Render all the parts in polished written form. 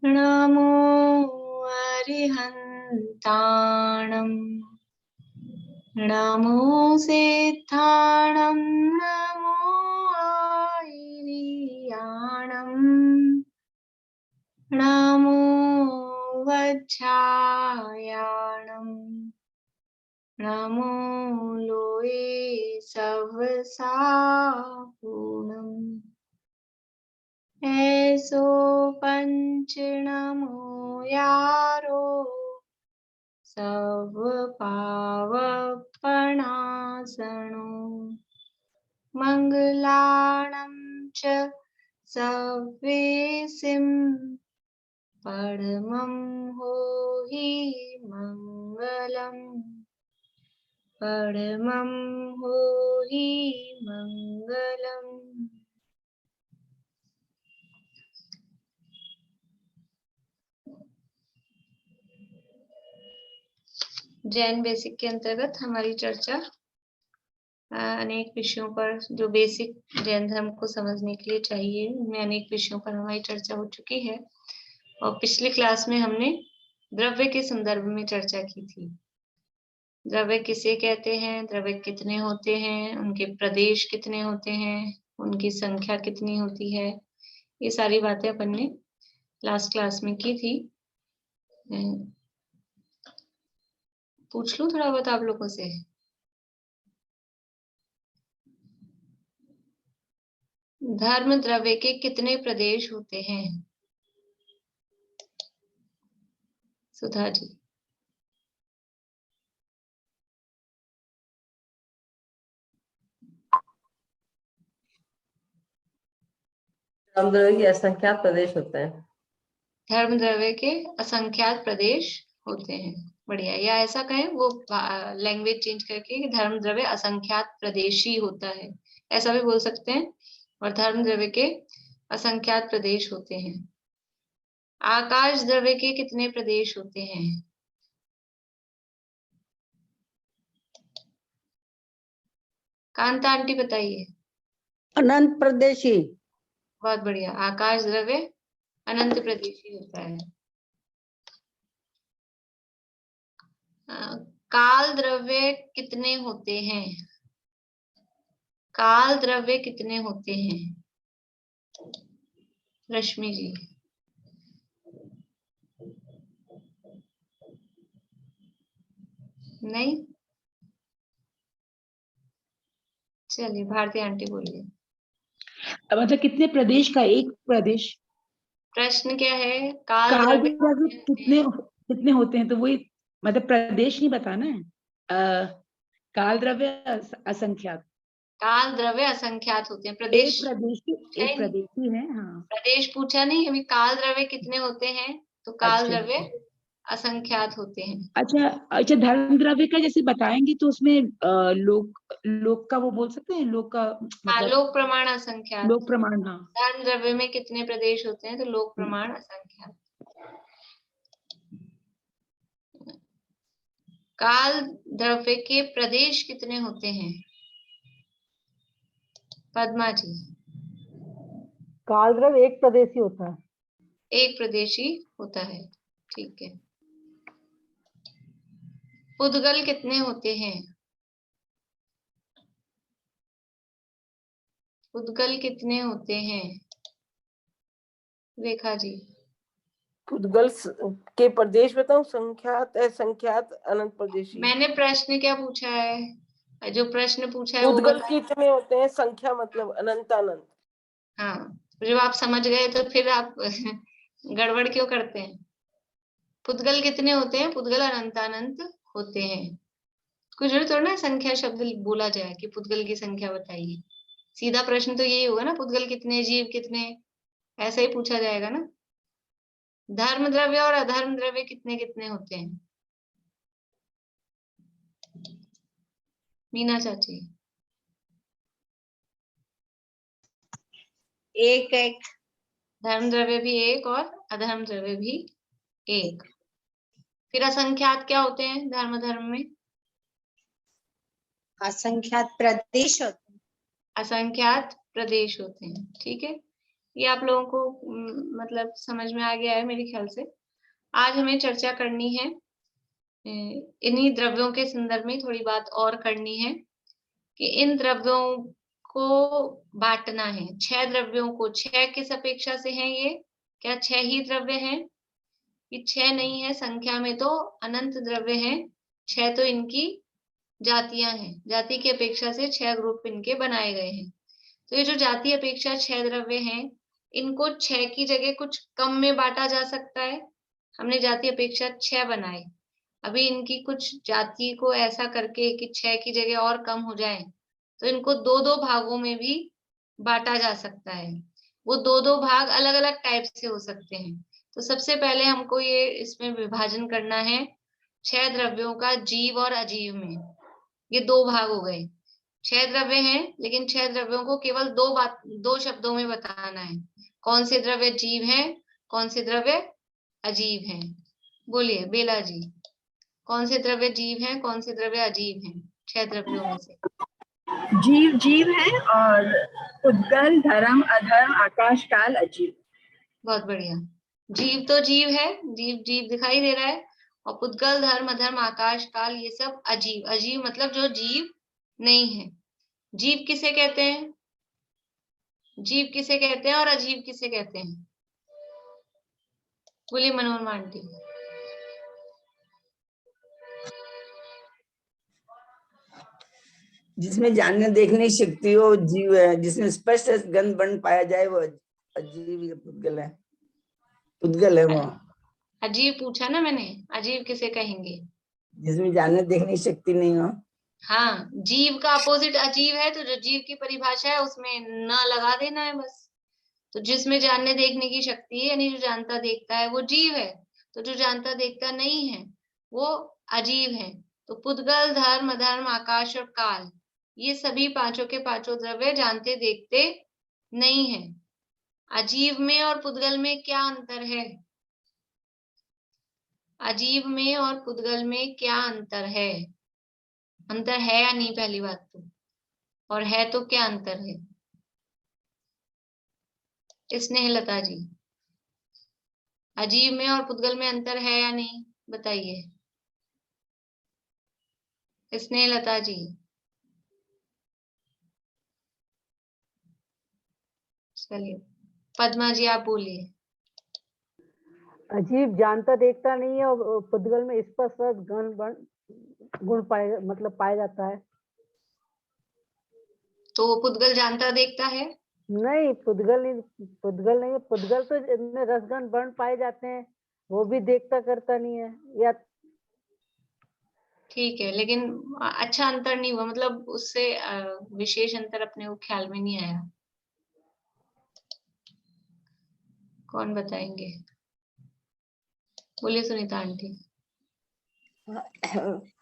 नमो अरिहन्ताणम् नमो सिद्धाणम् नमो आयर्याणम् नमो वज्रायाणम् नमो लोये सवसापूर्णम् ऐसो पंच नमो यारो सब पावपणासनो मंगलाणं च सव्येसिं परमं होहि मंगलम् परमं होहि मंगलम्। जैन बेसिक के अंतर्गत हमारी चर्चा अनेक विषयों पर जो बेसिक जैन धर्म को समझने के लिए चाहिए, उनमें अनेक विषयों पर हमारी चर्चा हो चुकी है। और पिछली क्लास में हमने द्रव्य के संदर्भ में चर्चा की थी। द्रव्य किसे कहते हैं, द्रव्य कितने होते हैं, उनके प्रदेश कितने होते हैं, उनकी संख्या कितनी होती है, ये सारी बातें अपन ने लास्ट क्लास में की थी। पूछ लूं थोड़ा बहुत आप लोगों से। धर्म द्रव्य के कितने प्रदेश होते हैं? सुधा जी। धर्म द्रव्य के असंख्यात प्रदेश होते हैं। धर्म द्रव्य के असंख्यात प्रदेश होते हैं, बढ़िया। या ऐसा कहें, वो लैंग्वेज चेंज करके कि धर्म द्रव्य असंख्यात प्रदेशी होता है, ऐसा भी बोल सकते हैं। और धर्म द्रव्य के असंख्यात प्रदेश होते हैं। आकाश द्रव्य के कितने प्रदेश होते हैं? कांता आंटी बताइए। अनंत प्रदेशी। बहुत बढ़िया, आकाश द्रव्य अनंत प्रदेशी होता है। काल द्रव्य कितने होते हैं? काल द्रव्य कितने होते हैं? रश्मि जी। नहीं, चलिए भारती आंटी बोलिए। मतलब कितने प्रदेश का एक प्रदेश? प्रश्न क्या है? काल काल द्रव्य द्रव्य कितने कितने होते हैं, तो वही मतलब प्रदेश नहीं बताना है। काल द्रव्य असंख्यात। काल द्रव्य असंख्यात होते हैं। एक प्रदेश प्रदेशी है। हाँ, प्रदेश पूछा नहीं, अभी काल द्रव्य कितने होते हैं, तो काल अच्छा द्रव्य असंख्यात होते हैं। अच्छा, धर्म द्रव्य का जैसे बताएंगे तो उसमें लोक का वो बोल सकते हैं, लोक का मतलब लोक प्रमाण असंख्यात। लोक प्रमाण। हाँ, धर्म द्रव्य में कितने प्रदेश होते हैं, तो लोक प्रमाण असंख्यात। काल द्रव्य के प्रदेश कितने होते हैं? पद्मा जी। काल द्रव्य एक प्रदेशी होता है। एक प्रदेशी होता है, ठीक है। पुद्गल कितने होते हैं? पुद्गल कितने होते हैं? रेखा जी। पुद्गल के प्रदेश बताऊं? संख्यात, असंख्यात, अनंत प्रदेशी। मैंने प्रश्न क्या पूछा है? जो प्रश्न पूछा है वो पुद्गल बताइए। कितने होते हैं? संख्या मतलब अनंत अनंत। हाँ, जब आप समझ गए तो फिर आप गड़बड़ क्यों करते हैं? पुद्गल कितने होते हैं? पुद्गल अनंतानंत होते हैं। कुछ जरूरत थोड़ा ना संख्या शब्द बोला जाए कि पुद्गल की संख्या बताइए। सीधा प्रश्न तो यही होगा ना, पुद्गल कितने, जीव कितने, ऐसा ही पूछा जाएगा ना। धर्म द्रव्य और अधर्म द्रव्य कितने कितने होते हैं? मीना चाची। एक एक। धर्म द्रव्य भी एक और अधर्म द्रव्य भी एक। फिर असंख्यात क्या होते हैं धर्म धर्म में? असंख्यात प्रदेश होते हैं। असंख्यात प्रदेश होते हैं, ठीक है। ये आप लोगों को मतलब समझ में आ गया है मेरे ख्याल से। आज हमें चर्चा करनी है इन्हीं द्रव्यों के संदर्भ में थोड़ी बात और करनी है कि इन द्रव्यों को बांटना है। 6 द्रव्यों को, 6 किस अपेक्षा से हैं ये? क्या 6 ही द्रव्य हैं? ये 6 नहीं है, संख्या में तो अनंत द्रव्य हैं। 6 तो इनकी जातियां हैं, जाति की अपेक्षा से 6 ग्रुप इनके बनाए गए हैं। तो ये जो जाति अपेक्षा 6 द्रव्य हैं, इनको 6 की जगह कुछ कम में बांटा जा सकता है। हमने जाति अपेक्षा 6 बनाए, अभी इनकी कुछ जाति को ऐसा करके कि 6 की जगह और कम हो जाए, तो इनको 2-2 भागों में भी बांटा जा सकता है। वो 2-2 भाग अलग अलग टाइप से हो सकते हैं। तो सबसे पहले हमको ये इसमें विभाजन करना है 6 द्रव्यों का जीव और अजीव में। ये 2 भाग हो गए। 6 द्रव्य हैं, लेकिन 6 द्रव्यों को केवल 2 शब्दों में बताना है। कौन से द्रव्य जीव हैं, कौन से द्रव्य अजीव हैं? बोलिए बेला जी, कौन से द्रव्य जीव हैं, कौन से द्रव्य अजीव हैं 6 द्रव्यों में से? जीव जीव है और उद्गल, धर्म, अधर्म, आकाश, काल, अजीव। बहुत बढ़िया। जीव तो जीव है, जीव जीव दिखाई दे रहा है, और पुद्गल, धर्म, अधर्म, आकाश, काल ये सब अजीव। अजीव मतलब जो जीव नहीं है। जीव किसे कहते हैं? जीव किसे कहते हैं और अजीव किसे कहते हैं? बोलिए मनोरमा आंटी। जिसमें जानने देखने की शक्ति हो जीव है, जिसमें स्पष्ट गंध वर्ण पाया जाए वो अजीव या पुद्गल है। पुद्गल है वो। अजीव पूछा ना मैंने, अजीव किसे कहेंगे? जिसमें जानने देखने की शक्ति नहीं हो। हाँ, जीव का अपोजिट अजीव है, तो जो जीव की परिभाषा है उसमें न लगा देना है बस। तो जिसमें जानने देखने की शक्ति है, यानी जो जानता देखता है वो जीव है, तो जो जानता देखता नहीं है वो अजीव है। तो पुद्गल, धर्म, अधर्म, आकाश और काल ये सभी पांचों के पांचों द्रव्य जानते देखते नहीं है। अजीव में और पुद्गल में क्या अंतर है? अजीव में और पुद्गल में क्या अंतर है? अंतर है या नहीं, पहली बात तो, और है तो क्या अंतर है? स्नेहलता जी, अजीव में और पुद्गल में अंतर है या नहीं, बताइए। स्नेहलता जी, चलिए पद्मा जी आप बोलिए। अजीब जानता देखता नहीं है और पुद्गल में स्पष्ट रस गुण पाया जाता है। तो वो पुद्गल जानता देखता है? नहीं, पुद्गल नहीं, पुद्गल तो इनमें रसगन वर्ण पाए जाते हैं, वो भी देखता करता नहीं है। या ठीक है, लेकिन अच्छा अंतर नहीं हुआ, मतलब उससे विशेष अंतर अपने को ख्याल में नहीं आया। कौन बताएंगे? बोलिए सुनीता आंटी।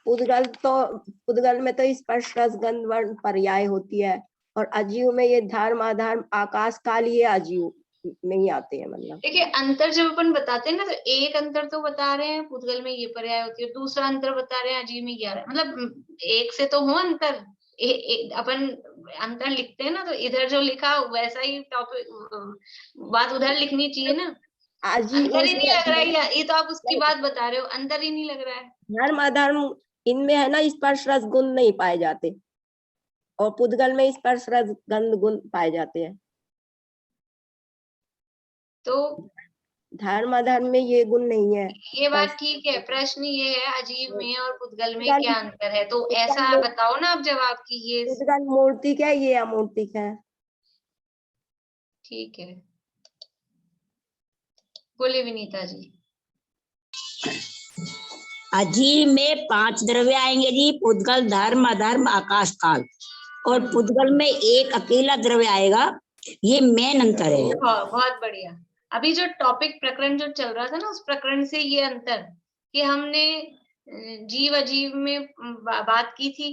पुद्गल में तो स्पर्श रस गंध वर्ण पर्याय होती है, और अजीव में ये धर्म, अधर्म, आकाश, काल ये अजीव में ही आते हैं। मतलब देखिए अंतर जब अपन बताते हैं ना, तो एक अंतर तो बता रहे हैं पुद्गल में ये पर्याय होती है, दूसरा अंतर बता रहे हैं अजीव में 11, मतलब एक से तो हो अंतर। अपन अंतर लिखते हैं ना, तो इधर जो लिखा वैसा ही टॉपिक बात उधर लिखनी चाहिए ना। अंतर ही नहीं लग रहा है, ये तो आप उसकी बात बता रहे हो, अंतर ही नहीं लग रहा है। धर्म अधर्म इनमें है ना स्पर्श रस गुण नहीं पाए जाते, और पुद्गल में स्पर्श रस गंध गुण पाए जाते हैं। तो धर्म अधर्म में ये गुण नहीं है। ये बात ठीक है, प्रश्न ये है अजीव में और पुद्गल में क्या अंतर है, तो ऐसा बताओ ना आप जवाब की ये। पुद्गल मूर्तिक है, ये अमूर्तिक है। ठीक है, बोले विनीता जी। अजीव में 5 द्रव्य आएंगे जी, पुद्गल, धर्म, अधर्म, आकाश, काल, और पुद्गल में एक अकेला द्रव्य आएगा। ये मेन अंतर है। बहुत बढ़िया। अभी जो टॉपिक प्रकरण जो चल रहा था ना, उस प्रकरण से ये अंतर कि हमने जीव अजीव में बात की थी,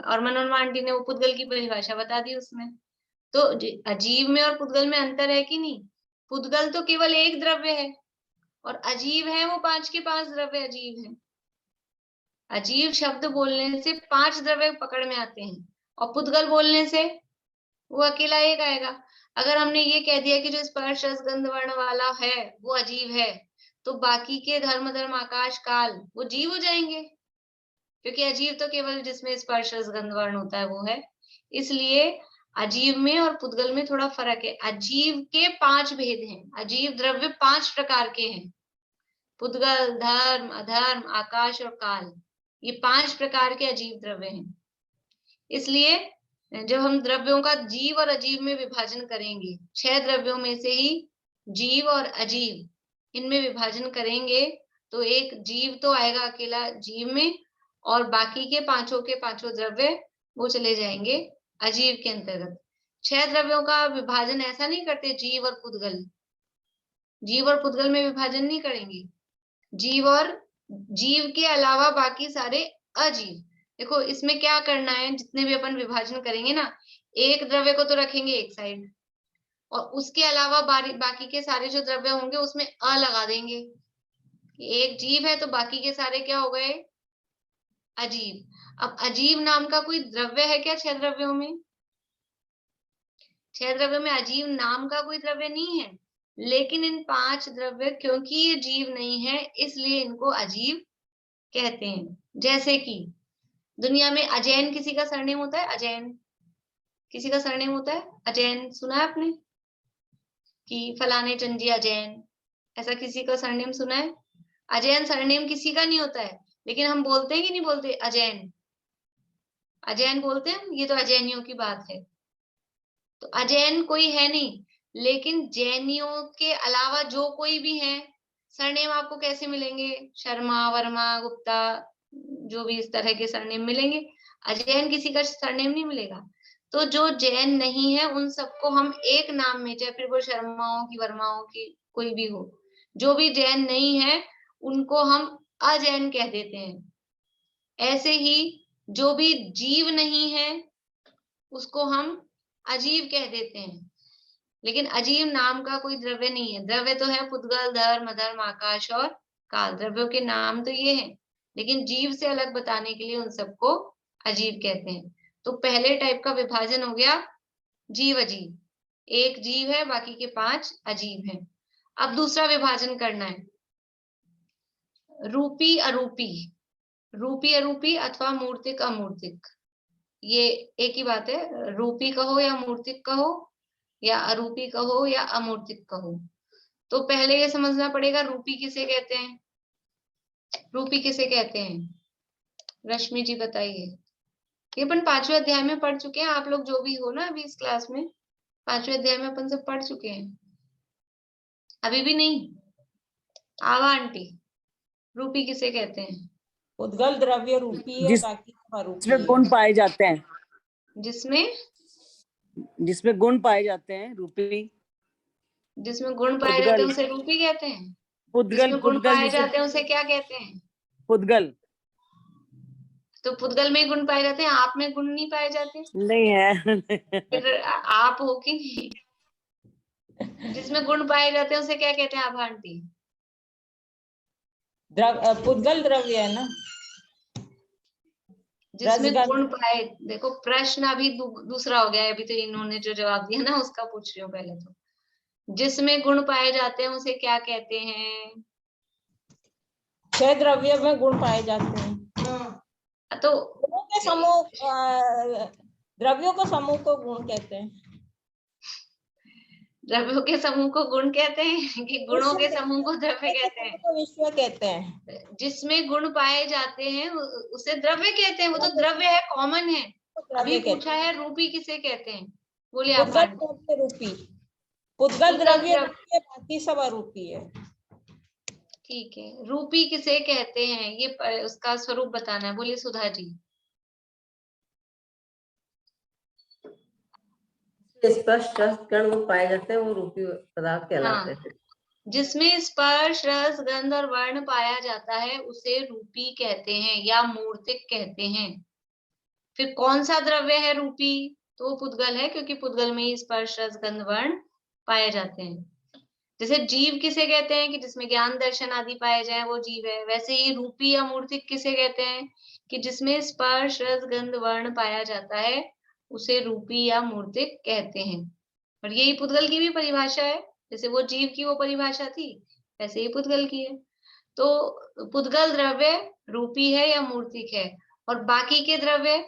और मनोरमा आंटी ने वो पुद्गल की परिभाषा बता दी उसमें। तो अजीव में और पुद्गल में अंतर है कि नहीं? पुद्गल तो केवल एक द्रव्य है, और अजीव है वो 5 के 5 द्रव्य अजीव है। अजीव शब्द बोलने से 5 द्रव्य पकड़ में आते हैं, और पुद्गल बोलने से वो अकेला एक आएगा। अगर हमने ये कह दिया कि जो स्पर्श रस गंध वर्ण वाला है वो अजीव है, तो बाकी के धर्म धर्म आकाश काल वो जीव हो जाएंगे, क्योंकि अजीव तो केवल जिसमें स्पर्श रस गंध वर्ण होता है वो है। इसलिए अजीव में और पुद्गल में थोड़ा फर्क है। अजीव के 5 भेद हैं, अजीव द्रव्य 5 प्रकार के हैं, पुद्गल, धर्म, अधर्म, आकाश और काल, ये 5 प्रकार के अजीव द्रव्य हैं। इसलिए जब हम द्रव्यों का जीव और अजीव में विभाजन करेंगे, 6 द्रव्यों में से ही जीव और अजीव इनमें विभाजन करेंगे, तो एक जीव तो आएगा अकेला जीव में, और बाकी के पांचों द्रव्य वो चले जाएंगे अजीव के अंतर्गत। 6 द्रव्यों का विभाजन ऐसा नहीं करते जीव और पुद्गल, जीव और पुद्गल में विभाजन नहीं करेंगे, जीव के अलावा बाकी सारे अजीव। देखो इसमें क्या करना है, जितने भी अपन विभाजन करेंगे ना, एक द्रव्य को तो रखेंगे एक साइड, और उसके अलावा बाकी के सारे जो द्रव्य होंगे उसमें अ लगा देंगे। एक जीव है तो बाकी के सारे क्या हो गए, अजीव। अब अजीव नाम का कोई द्रव्य है क्या 6 द्रव्यों में? 6 द्रव्यों में अजीव नाम का कोई द्रव्य नहीं है, लेकिन इन 5 द्रव्य क्योंकि ये जीव नहीं है इसलिए इनको अजीव कहते हैं। जैसे कि दुनिया में अजैन किसी का सरनेम होता है, अजैन किसी का सरनेम होता है, अजैन सुना है आपने कि फलाने चंजी अजैन, ऐसा किसी का सरनेम सुना है? अजैन सरनेम किसी का नहीं होता है, लेकिन हम बोलते हैं कि नहीं बोलते अजैन, अजैन बोलते हैं, ये तो अजैनियों की बात है। तो अजैन कोई है नहीं, लेकिन जैनियों के अलावा जो कोई भी है सरनेम आपको कैसे मिलेंगे, शर्मा, वर्मा, गुप्ता, जो भी इस तरह के सरनेम मिलेंगे। अजैन किसी का सरनेम नहीं मिलेगा। तो जो जैन नहीं है उन सबको हम एक नाम में, चाहे फिर वो शर्माओं की, वर्माओं की, कोई भी हो, जो भी जैन नहीं है उनको हम अजैन कह देते हैं। ऐसे ही जो भी जीव नहीं है उसको हम अजीव कह देते हैं, लेकिन अजीव नाम का कोई द्रव्य नहीं है। द्रव्य तो है पुद्गल, धर्म, अधर्म, आकाश और काल, द्रव्यों के नाम तो ये हैं, लेकिन जीव से अलग बताने के लिए उन सबको अजीव कहते हैं। तो पहले टाइप का विभाजन हो गया जीव अजीव, एक जीव है बाकी के 5 अजीव हैं। अब दूसरा विभाजन करना है रूपी अरूपी, रूपी अरूपी अथवा मूर्तिक अमूर्तिक, ये एक ही बात है। रूपी कहो या मूर्तिक कहो, या अरूपी कहो या अमूर्तिक कहो। तो पहले ये समझना पड़ेगा रूपी किसे कहते हैं, रूपी किसे कहते हैं, रश्मि जी बताइए। ये अपन 5वें अध्याय में पढ़ चुके हैं, आप लोग जो भी हो ना अभी इस क्लास में, 5वें अध्याय में अपन सब पढ़ चुके हैं। अभी भी नहीं? आवा आंटी, रूपी किसे कहते हैं? उद्गल द्रव्य रूपी है, बाकी सब अरूपी जिसमें है। गुण पाए जाते हैं, जिसमें गुण पाए जाते हैं, रूपी। जिसमें गुण पाए जाते हैं उसे रूपी कहते हैं। पुद्गल, जिसमें गुण पाए जिसे जाते हैं उसे क्या कहते हैं? पुद्गल तो पुद्गल में गुण पाए जाते हैं, आप में गुण नहीं पाए जाते, नहीं है। फिर आप हो कि नहीं? जिसमें गुण पाए जाते हैं उसे क्या कहते हैं आभा आंटी? पुद्गल द्रव्य है ना, जिसमें रसगंध। गुण पाए, देखो प्रश्न अभी दूसरा हो गया है, अभी तो इन्होंने जो जवाब दिया ना उसका पूछ रही हूँ पहले। तो जिसमें गुण पाए जाते हैं उसे क्या कहते हैं? 6 द्रव्य में गुण पाए जाते हैं। तो गुणों के समूह, द्रव्यों के समूह को गुण कहते हैं। द्रव्यों के समूह को गुण कहते हैं कि गुणों के समूह को द्रव्य कहते हैं? तो विश्व कहते हैं। जिसमें गुण पाए जाते हैं उसे द्रव्य कहते हैं, वो तो द्रव्य है, कॉमन है। अभी पूछा है रूपी किसे कहते हैं, बोलिए आप आंटी। पुद्गल रूपी, पुद्गल द्रव्य रूपी है, बाकी सब अरूपी है। ठीक है, रूपी किसे कहते हैं ये उसका स्वरूप बताना है, बोलिए सुधा जी। स्पर्श रस कण वो पाए जाते हैं, वो रूपी पदार्थ कहलाते हैं। जिसमें स्पर्श रस गंध और वर्ण पाया जाता है उसे रूपी कहते हैं या मूर्तिक कहते हैं। फिर कौन सा द्रव्य है रूपी? तो वो पुद्गल है, क्योंकि पुद्गल में ही स्पर्श रस गंध वर्ण पाए जाते हैं। जैसे जीव किसे कहते हैं कि जिसमें ज्ञान दर्शन आदि पाए जाए वो जीव है, वैसे ही रूपी या मूर्तिक किसे कहते हैं कि जिसमें स्पर्श रस गंध वर्ण पाया जाता है उसे रूपी या मूर्तिक कहते हैं। और यही पुद्गल की भी परिभाषा है, जैसे वो जीव की वो परिभाषा थी वैसे ही पुद्गल की है। तो पुद्गल द्रव्य रूपी है या मूर्तिक है, और बाकी के द्रव्य,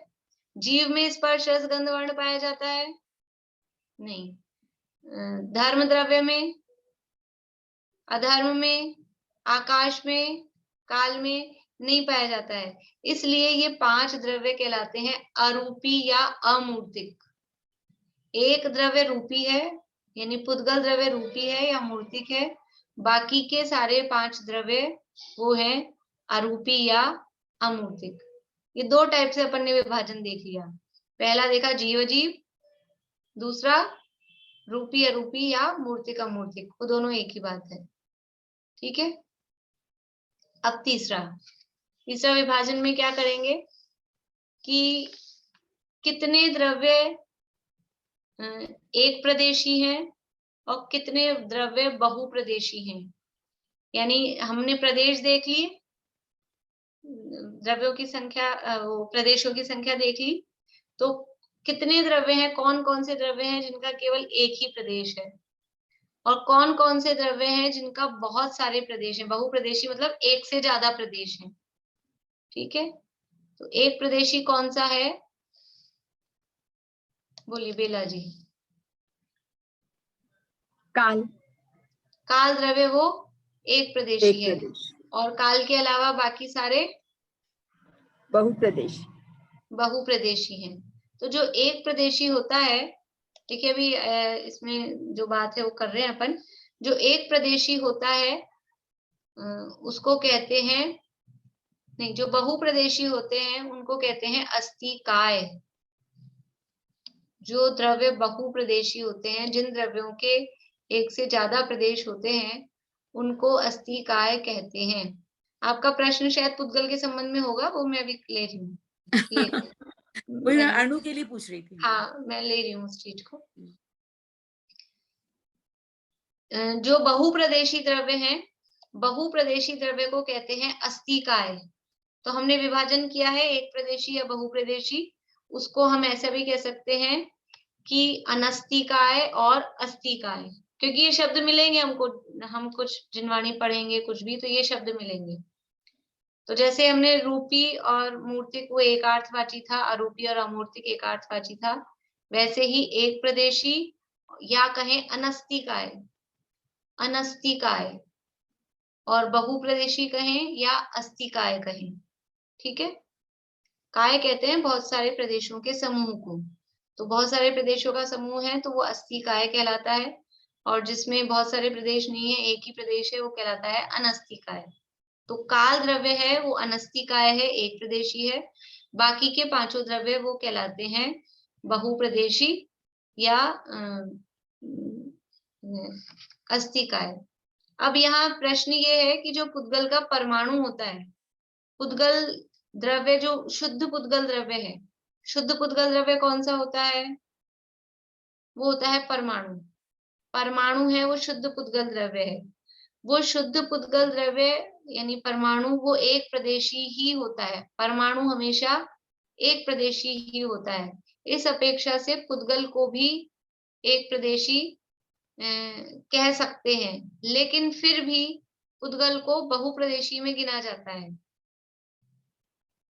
जीव में स्पर्श रस गंध वर्ण पाया जाता है नहीं, धर्म द्रव्य में, अधर्म में, आकाश में, काल में नहीं पाया जाता है। इसलिए ये 5 द्रव्य कहलाते हैं अरूपी या अमूर्तिक। एक द्रव्य रूपी है, यानी पुद्गल द्रव्य रूपी है या मूर्तिक है, बाकी के सारे 5 द्रव्य वो है अरूपी या अमूर्तिक। ये 2 टाइप से अपन ने विभाजन देख लिया। पहला देखा जीव अजीव, दूसरा रूपी अरूपी या मूर्तिक अमूर्तिक, वो दोनों एक ही बात है। ठीक है, अब तीसरा विभाजन में क्या करेंगे कि कितने द्रव्य एक प्रदेशी हैं और कितने द्रव्य बहुप्रदेशी हैं। यानी हमने प्रदेश देख लिए, द्रव्यों की संख्या, प्रदेशों की संख्या देख ली, तो कितने द्रव्य हैं, कौन कौन से द्रव्य हैं जिनका केवल एक ही प्रदेश है, और कौन कौन से द्रव्य हैं जिनका बहुत सारे प्रदेश हैं। बहुप्रदेशी मतलब एक से ज्यादा प्रदेश हैं। ठीक है, तो एक प्रदेशी कौन सा है, बोलिए बेला जी। काल। काल द्रव्य वो एक प्रदेशी एक है, प्रदेश। और काल के अलावा बाकी सारे बहुप्रदेश। बहुप्रदेशी हैं। तो जो एक प्रदेशी होता है, देखिए अभी इसमें जो बात है वो कर रहे हैं अपन, जो एक प्रदेशी होता है उसको कहते हैं, नहीं, जो बहुप्रदेशी होते हैं उनको कहते हैं अस्तिकाय। जो द्रव्य बहुप्रदेशी होते हैं, जिन द्रव्यों के एक से ज्यादा प्रदेश होते हैं, उनको अस्तिकाय कहते हैं। आपका प्रश्न शायद पुद्गल के संबंध में होगा, वो मैं अभी ले रही हूँ। वही मैं अणु के लिए पूछ रही थी। हाँ, मैं ले रही हूँ उस चीज को। जो बहुप्रदेशी द्रव्य हैं, बहुप्रदेशी द्रव्य को कहते हैं अस्तिकाय। तो हमने विभाजन किया है एक प्रदेशी या बहुप्रदेशी, उसको हम ऐसा भी कह सकते हैं कि अनस्तिकाय और अस्तिकाय, क्योंकि ये शब्द मिलेंगे हमको, हम कुछ जिनवाणी पढ़ेंगे कुछ भी, तो ये शब्द मिलेंगे। तो जैसे हमने रूपी और मूर्तिक वो एकार्थवाची था, अरूपी और अमूर्तिक एकार्थवाची था, वैसे ही एक प्रदेशी या कहें अनस्तिकाय, अनस्तिकाय, और बहुप्रदेशी कहें या अस्तिकाय कहें। ठीक है, काय कहते हैं बहुत सारे प्रदेशों के समूह को, तो बहुत सारे प्रदेशों का समूह है तो वो अस्तिकाय कहलाता है, और जिसमें बहुत सारे प्रदेश नहीं है, एक ही प्रदेश है, वो कहलाता है अनस्तिकाय। तो काल द्रव्य है वो अनस्तिकाय है, एक प्रदेशी है, बाकी के 5 द्रव्य वो कहलाते हैं बहुप्रदेशी या अस्तिकाय। अब यहाँ प्रश्न ये है कि जो पुद्गल का परमाणु होता है, पुद्गल द्रव्य जो शुद्ध पुद्गल द्रव्य है, शुद्ध पुद्गल द्रव्य कौन सा होता है, वो होता है परमाणु। परमाणु है वो शुद्ध पुद्गल द्रव्य है। वो शुद्ध पुद्गल द्रव्य यानी परमाणु वो एक प्रदेशी ही होता है, परमाणु हमेशा एक प्रदेशी ही होता है। इस अपेक्षा से पुद्गल को भी एक प्रदेशी कह सकते हैं, लेकिन फिर भी पुद्गल को बहुप्रदेशी में गिना जाता है।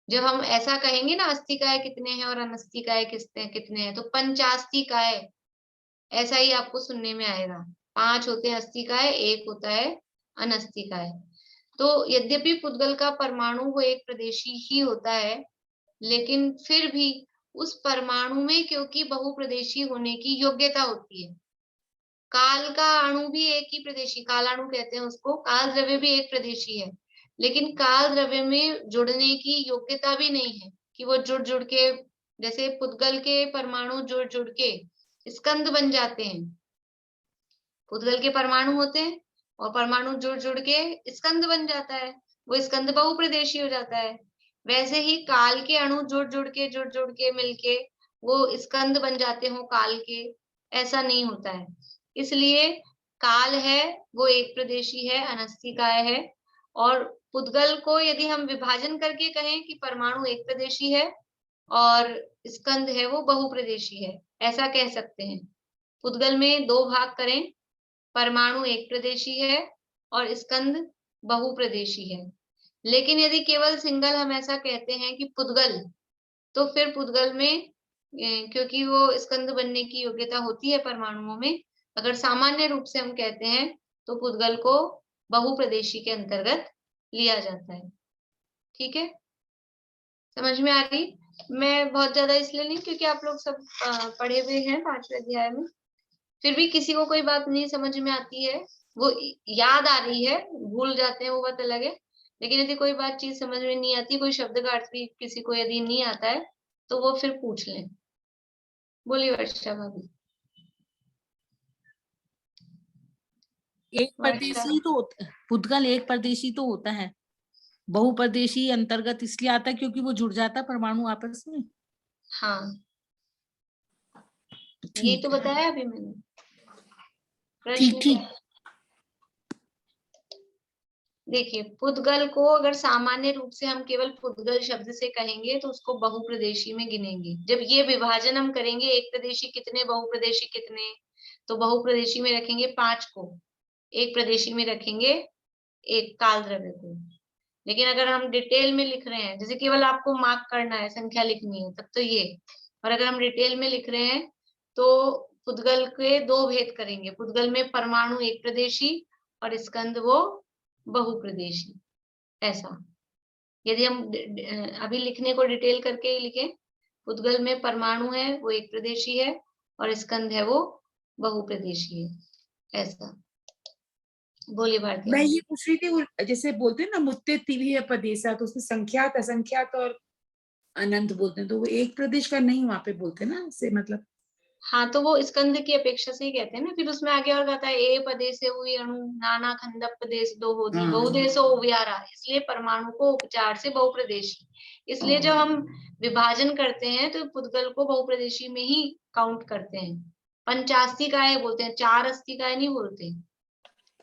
जब हम ऐसा कहेंगे ना अस्तिकाय कितने हैं और अनस्तिकाय कितने हैं, तो पंचास्तिकाय ऐसा ही आपको सुनने में आएगा। 5 होते हैं अस्तिकाय, 1 होता है अनस्तिकाय। तो यद्यपि पुद्गल का परमाणु वो एक प्रदेशी ही होता है, लेकिन फिर भी उस परमाणु में क्योंकि बहुप्रदेशी होने की योग्यता होती है। काल का अणु भी एक ही प्रदेशी, काल अणु कहते हैं उसको, काल द्रव्य भी एक प्रदेशी है, लेकिन काल द्रव्य में जुड़ने की योग्यता भी नहीं है कि वो जुड़ जुड़ के, जैसे पुद्गल के परमाणु जुड़ जुड़ के स्कंद बन जाते हैं। पुद्गल के परमाणु होते हैं और परमाणु जुड़ जुड़ के स्कंद बन जाता है, वो स्कंद बहुप्रदेशी हो जाता है। वैसे ही काल के अणु जुड़ जुड़ के मिलके वो स्कंद बन जाते हो काल के, ऐसा नहीं होता है। इसलिए काल है वो एक प्रदेशी है, अनस्तिकाय है, और पुद्गल को यदि हम विभाजन करके कहें कि परमाणु एक प्रदेशी है और स्कंद है वो बहुप्रदेशी है, ऐसा कह सकते हैं। पुद्गल में 2 भाग करें, परमाणु एक प्रदेशी है और स्कंद बहुप्रदेशी है। लेकिन यदि केवल सिंगल हम ऐसा कहते हैं कि पुद्गल, तो फिर पुद्गल में क्योंकि वो स्कंद बनने की योग्यता होती है परमाणुओं में, अगर सामान्य रूप से हम कहते हैं तो पुद्गल को बहुप्रदेशी के अंतर्गत लिया जाता है। ठीक है, समझ में आ रही? मैं बहुत ज्यादा इसलिए नहीं क्योंकि आप लोग सब पढ़े हुए हैं 5वें अध्याय में, फिर भी किसी को कोई बात नहीं समझ में आती है, वो याद आ रही है, भूल जाते हैं वो बात अलग है, लेकिन यदि कोई बात चीज समझ में नहीं आती, कोई शब्द का अर्थ भी किसी को यदि नहीं आता है तो वो फिर पूछ लें। बोलिए वर्षा भाभी। एक परदेशी तो पुद्गल एक परदेशी तो होता है, बहुपरदेशी अंतर्गत इसलिए आता है क्योंकि वो जुड़ जाता है परमाणु आपस में। हाँ, ये तो बताया अभी मैंने। प्रश्न ठीक। देखिए, पुद्गल को अगर सामान्य रूप से हम केवल पुद्गल शब्द से कहेंगे तो उसको बहुप्रदेशी में गिनेंगे। जब ये विभाजन हम करेंगे, एक प्रदेशी कितने, बहुप्रदेशी कितने, तो बहुप्रदेशी में रखेंगे 5 को, एक प्रदेशी में रखेंगे एक काल द्रव्य को। लेकिन अगर हम डिटेल में लिख रहे हैं, जैसे केवल आपको मार्क करना है, संख्या लिखनी है, तब तो ये, और अगर हम डिटेल में लिख रहे हैं तो पुद्गल के 2 भेद करेंगे। पुद्गल में परमाणु एक प्रदेशी और स्कंद वो बहुप्रदेशी, ऐसा। यदि हम अभी लिखने को डिटेल करके ही लिखें, पुद्गल में परमाणु है वो एक प्रदेशी है और स्कंद है वो बहुप्रदेशी है, ऐसा। बोलिए भारती। मैं ये पूछ रही थी, वो जैसे बोलते हैं ना मुत्ते तिव्य प्रदेशा, तो उसमें संख्यात असंख्यात और अनंत बोलते हैं, तो वो एक प्रदेश का नहीं वहां पे बोलते ना, से मतलब। हाँ, तो वो स्कंद की अपेक्षा से ही कहते हैं ना। फिर उसमें आगे और कहता है ए पदेशे हुई अणु नाना खंड प्रदेश दो होती बहुदेशो उव्यारा, इसलिए परमाणु को उपचार से बहुप्रदेशी। इसलिए जब हम विभाजन करते हैं तो पुद्गल को बहुप्रदेशी में ही काउंट करते हैं। पंचास्ती काय बोलते हैं, 4 अस्थि काय नहीं बोलते,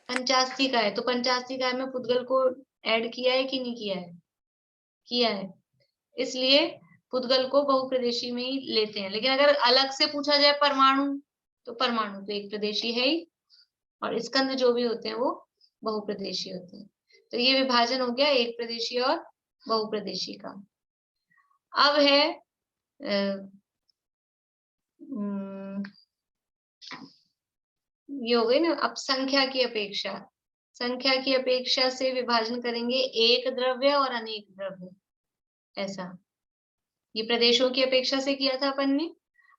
पंचास्ती काय। तो पंचास्ती काय में पुद्गल को ऐड किया है कि नहीं किया है? किया है, इसलिए पुद्गल को बहुप्रदेशी में ही लेते हैं। लेकिन अगर अलग से पूछा जाए परमाणु, तो परमाणु तो एक प्रदेशी है ही, और स्कंद जो भी होते हैं वो बहुप्रदेशी होते हैं। तो ये विभाजन हो गया एक प्रदेशी और बहुप्रदेशी का। अब है ये हो गई ना। अब संख्या की अपेक्षा, संख्या की अपेक्षा से विभाजन करेंगे एक द्रव्य और अनेक द्रव्य, ऐसा। ये प्रदेशों की अपेक्षा से किया था अपन ने।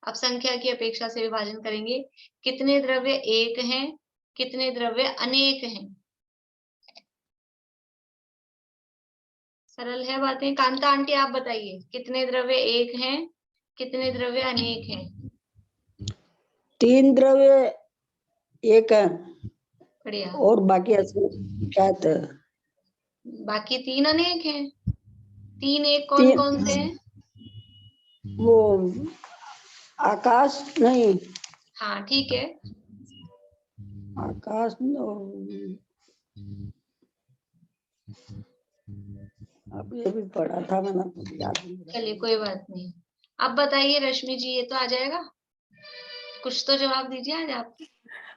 अब संख्या की अपेक्षा से विभाजन करेंगे, कितने द्रव्य एक हैं, कितने द्रव्य अनेक हैं। सरल है बातें। कांता आंटी आप बताइए, कितने द्रव्य एक हैं, कितने द्रव्य अनेक हैं? 3 द्रव्य एक है बढ़िया। और बाकी असंख्यात है। बाकी 3 अनेक हैं। 3 एक कौन कौन से हैं? वो आकाश नहीं, हाँ ठीक है, आकाश अभी पढ़ा था मैंने, याद नहीं। चलिए कोई बात नहीं। अब बताइए रश्मि जी, ये तो आ जाएगा, कुछ तो जवाब दीजिए आज आप।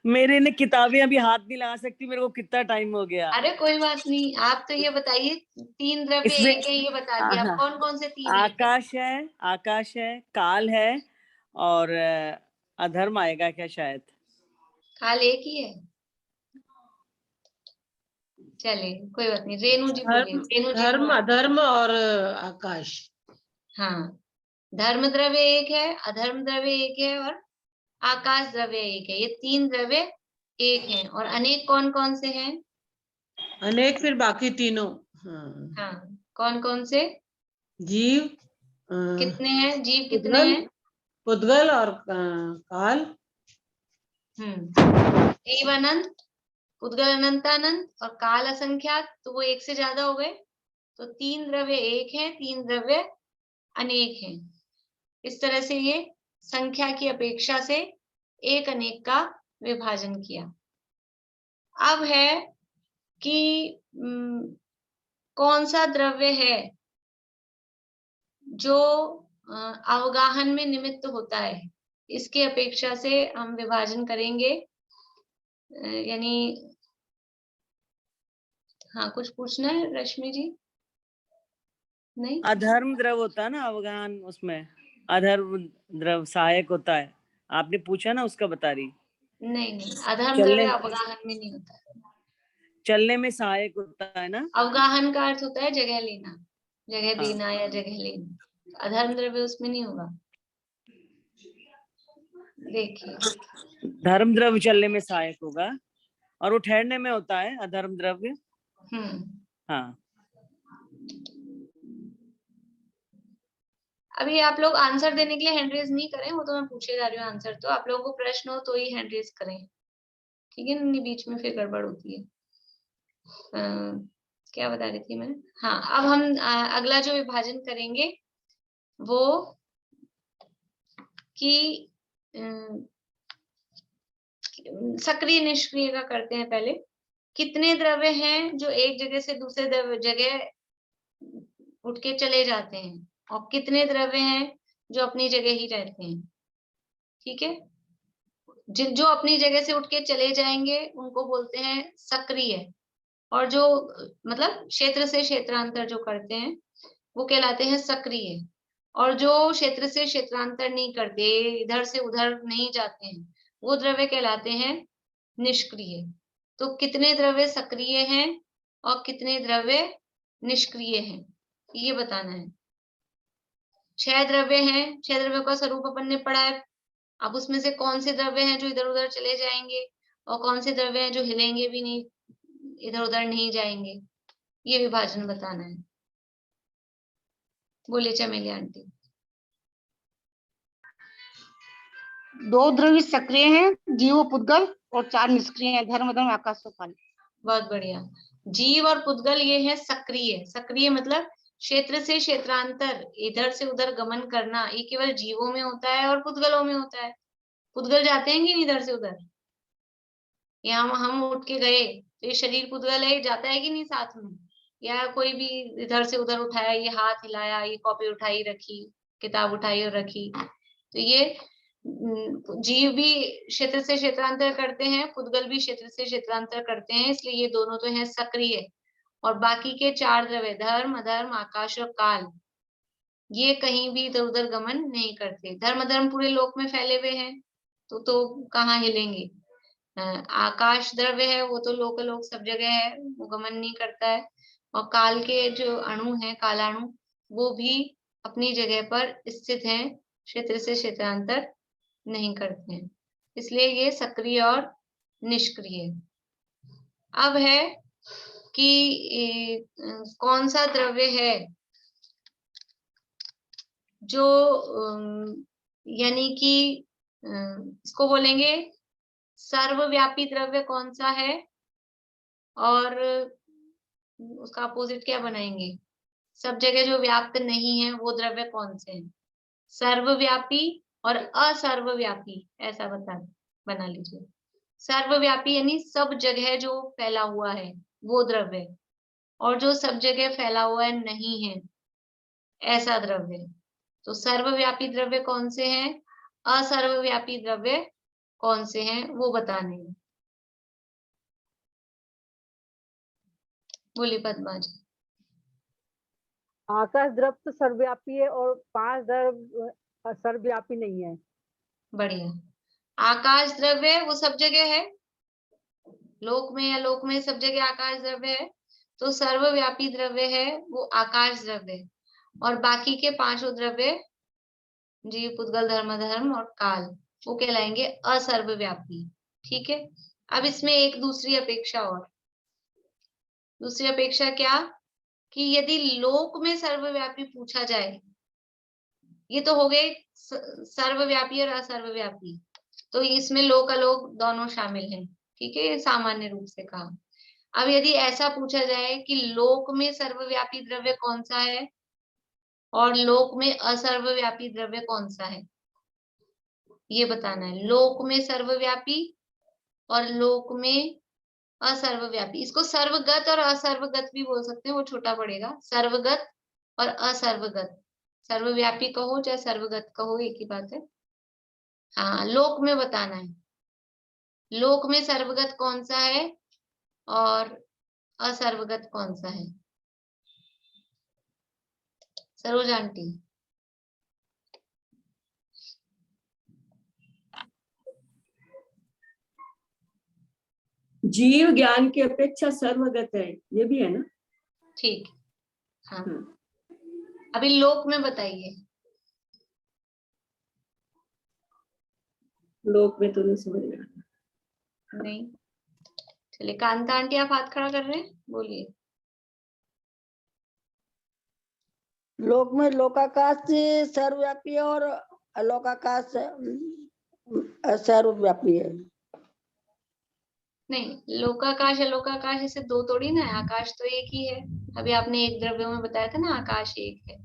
मेरे ने किताबें अभी हाथ नहीं लगा सकती, मेरे को कितना टाइम हो गया। अरे कोई बात नहीं, आप तो ये बताइए 3 द्रव्य एक है, ये बता दिया। आप कौन कौन से 3? आकाश है, काल है और अधर्म आएगा क्या शायद? काल एक ही है, चलिए कोई बात नहीं। रेणु जी बोलिए। रेणु जी। धर्म अधर्म और आकाश। हाँ, धर्म द्रव्य एक है, अधर्म द्रव्य एक है और आकाश द्रव्य एक है। ये 3 द्रव्य एक हैं। और अनेक कौन कौन से हैं? अनेक फिर बाकी तीनों। हाँ, कौन कौन से? जीव कितने हैं? जीव कितने हैं? पुद्गल और काल। जीव अनंत, पुद्गल अनंतानंत और काल असंख्यात, तो वो एक से ज्यादा हो गए। तो 3 द्रव्य एक हैं, 3 द्रव्य अनेक हैं। इस तरह से ये संख्या की अपेक्षा से एक अनेक का विभाजन किया। अब है कि कौन सा द्रव्य है जो अवगाहन में निमित्त होता है, इसकी अपेक्षा से हम विभाजन करेंगे। यानी हाँ, कुछ पूछना है रश्मि जी? नहीं, अधर्म द्रव होता है ना अवगाहन, उसमें अधर्म द्रव सहायक होता है। आपने पूछा ना, उसका बता रही। नहीं, अधर्म द्रव्य अवगाहन में नहीं होता। चलने में सहायक होता है ना। अवगाहन का अर्थ होता है जगह लेना, जगह देना या जगह लेना। अधर्म द्रव्य उसमें नहीं होगा। देखिए, धर्म द्रव्य चलने में सहायक होगा और वो ठहरने में होता है अधर्म द्रव्य। हाँ, अभी आप लोग आंसर देने के लिए हैंड रेज नहीं करें, वो तो मैं पूछे जा रही हूँ आंसर। तो आप लोगों को प्रश्न हो तो ही हैंड रेज करें, ठीक है? नहीं बीच में फिर गड़बड़ होती है। क्या बता रही थी मैं? हाँ, अब हम अगला जो विभाजन करेंगे वो कि सक्रिय निष्क्रिय का करते हैं। पहले कितने द्रव्य हैं जो एक जगह से दूसरे जगह उठ के चले जाते हैं, और कितने द्रव्य हैं जो अपनी जगह ही रहते हैं, ठीक है? जो अपनी जगह से उठ के चले जाएंगे उनको बोलते हैं सक्रिय, और जो मतलब क्षेत्र से क्षेत्रांतर जो करते हैं वो कहलाते हैं सक्रिय, और जो क्षेत्र से क्षेत्रांतर नहीं करते, इधर से उधर नहीं जाते हैं, वो द्रव्य कहलाते हैं निष्क्रिय। तो कितने द्रव्य सक्रिय हैं और कितने द्रव्य निष्क्रिय हैं, ये बताना है। 6 द्रव्य हैं, 6 द्रव्यों का स्वरूप अपन ने पढ़ा है। अब उसमें से कौन से द्रव्य हैं जो इधर उधर चले जाएंगे और कौन से द्रव्य हैं जो हिलेंगे भी नहीं, इधर उधर नहीं जाएंगे, ये विभाजन बताना है। बोले चमेली आंटी। 2 द्रव्य सक्रिय हैं, जीव पुद्गल, और 4 निष्क्रिय हैं, धर्म धर्म आकाश और काल। बहुत बढ़िया। जीव और पुद्गल ये है सक्रिय। सक्रिय मतलब क्षेत्र से क्षेत्रांतर, इधर से उधर गमन करना, ये केवल जीवों में होता है और पुद्गलों में होता है। पुद्गल जाते हैं कि नहीं इधर से उधर? या हम उठ के गए तो ये शरीर पुद्गल है, जाता है कि नहीं साथ में? या कोई भी इधर से उधर उठाया, ये हाथ हिलाया, ये कॉपी उठाई रखी, किताब उठाई और रखी, तो ये जीव भी क्षेत्र से क्षेत्रांतर करते हैं, पुद्गल भी क्षेत्र से क्षेत्रांतर करते हैं, इसलिए ये दोनों तो हैं सक्रिय। और बाकी के 4 द्रव्य धर्म अधर्म आकाश और काल, ये कहीं भी इधर उधर गमन नहीं करते। धर्म अधर्म पूरे लोक में फैले हुए हैं, तो कहाँ हिलेंगे? आकाश द्रव्य है वो तो लोक सब जगह है, वो गमन नहीं करता है। और काल के जो अणु हैं, कालाणु, वो भी अपनी जगह पर स्थित हैं, क्षेत्र से क्षेत्रांतर नहीं करते हैं, इसलिए ये सक्रिय और निष्क्रिय। अब है कि कौन सा द्रव्य है जो यानी कि इसको बोलेंगे सर्वव्यापी द्रव्य कौन सा है, और उसका अपोजिट क्या बनाएंगे? सब जगह जो व्याप्त नहीं है वो द्रव्य कौन से हैं? सर्वव्यापी और असर्वव्यापी, ऐसा बना लीजिए। सर्वव्यापी यानी सब जगह जो फैला हुआ है वो द्रव्य, और जो सब जगह फैला हुआ है नहीं है ऐसा द्रव्य। तो सर्वव्यापी द्रव्य कौन से हैं, असर्वव्यापी द्रव्य कौन से हैं, वो बताने हैं। बोली पद्मा जी। आकाश द्रव तो सर्वव्यापी है और 5 द्रव सर्वव्यापी नहीं है। बढ़िया। आकाश द्रव्य वो सब जगह है, लोक में या लोक में सब जगह आकाश द्रव्य है, तो सर्वव्यापी द्रव्य है वो आकाश द्रव्य। और बाकी के 5 द्रव्य जीव पुद्गल धर्म धर्म और काल, वो कहलाएंगे असर्वव्यापी, ठीक है? अब इसमें एक दूसरी अपेक्षा और, दूसरी अपेक्षा क्या, कि यदि लोक में सर्वव्यापी पूछा जाए, ये तो हो गए सर्वव्यापी और असर्वव्यापी, तो इसमें लोक अलोक दोनों शामिल हैं, ठीक है? सामान्य रूप से कहा। अब यदि ऐसा पूछा जाए कि लोक में सर्वव्यापी द्रव्य कौन सा है और लोक में असर्वव्यापी द्रव्य कौन सा है, ये बताना है। लोक में सर्वव्यापी और लोक में असर्वव्यापी, इसको सर्वगत और असर्वगत भी बोल सकते हैं, वो छोटा पड़ेगा। सर्वगत और असर्वगत, सर्वव्यापी कहो चाहे सर्वगत कहो, एक ही बात है। हाँ, लोक में बताना है, लोक में सर्वगत कौन सा है और असर्वगत कौन सा है। सरोज आंटी। जीव ज्ञान की अपेक्षा सर्वगत है, ये भी है ना? ठीक, हाँ। अभी लोक में बताइए। लोक में तो नहीं समझ में आया। नहीं, चलिए कांता आंटी आप हाथ खड़ा कर रहे हैं, बोलिए। लोक में लोकाकाश सर्वव्यापी है और अलोकाकाश सर्वव्यापी है। नहीं, लोकाकाश अलोकाकाश ऐसे दो थोड़ी ना है, आकाश तो एक ही है। अभी आपने एक द्रव्य में बताया था ना, आकाश एक है,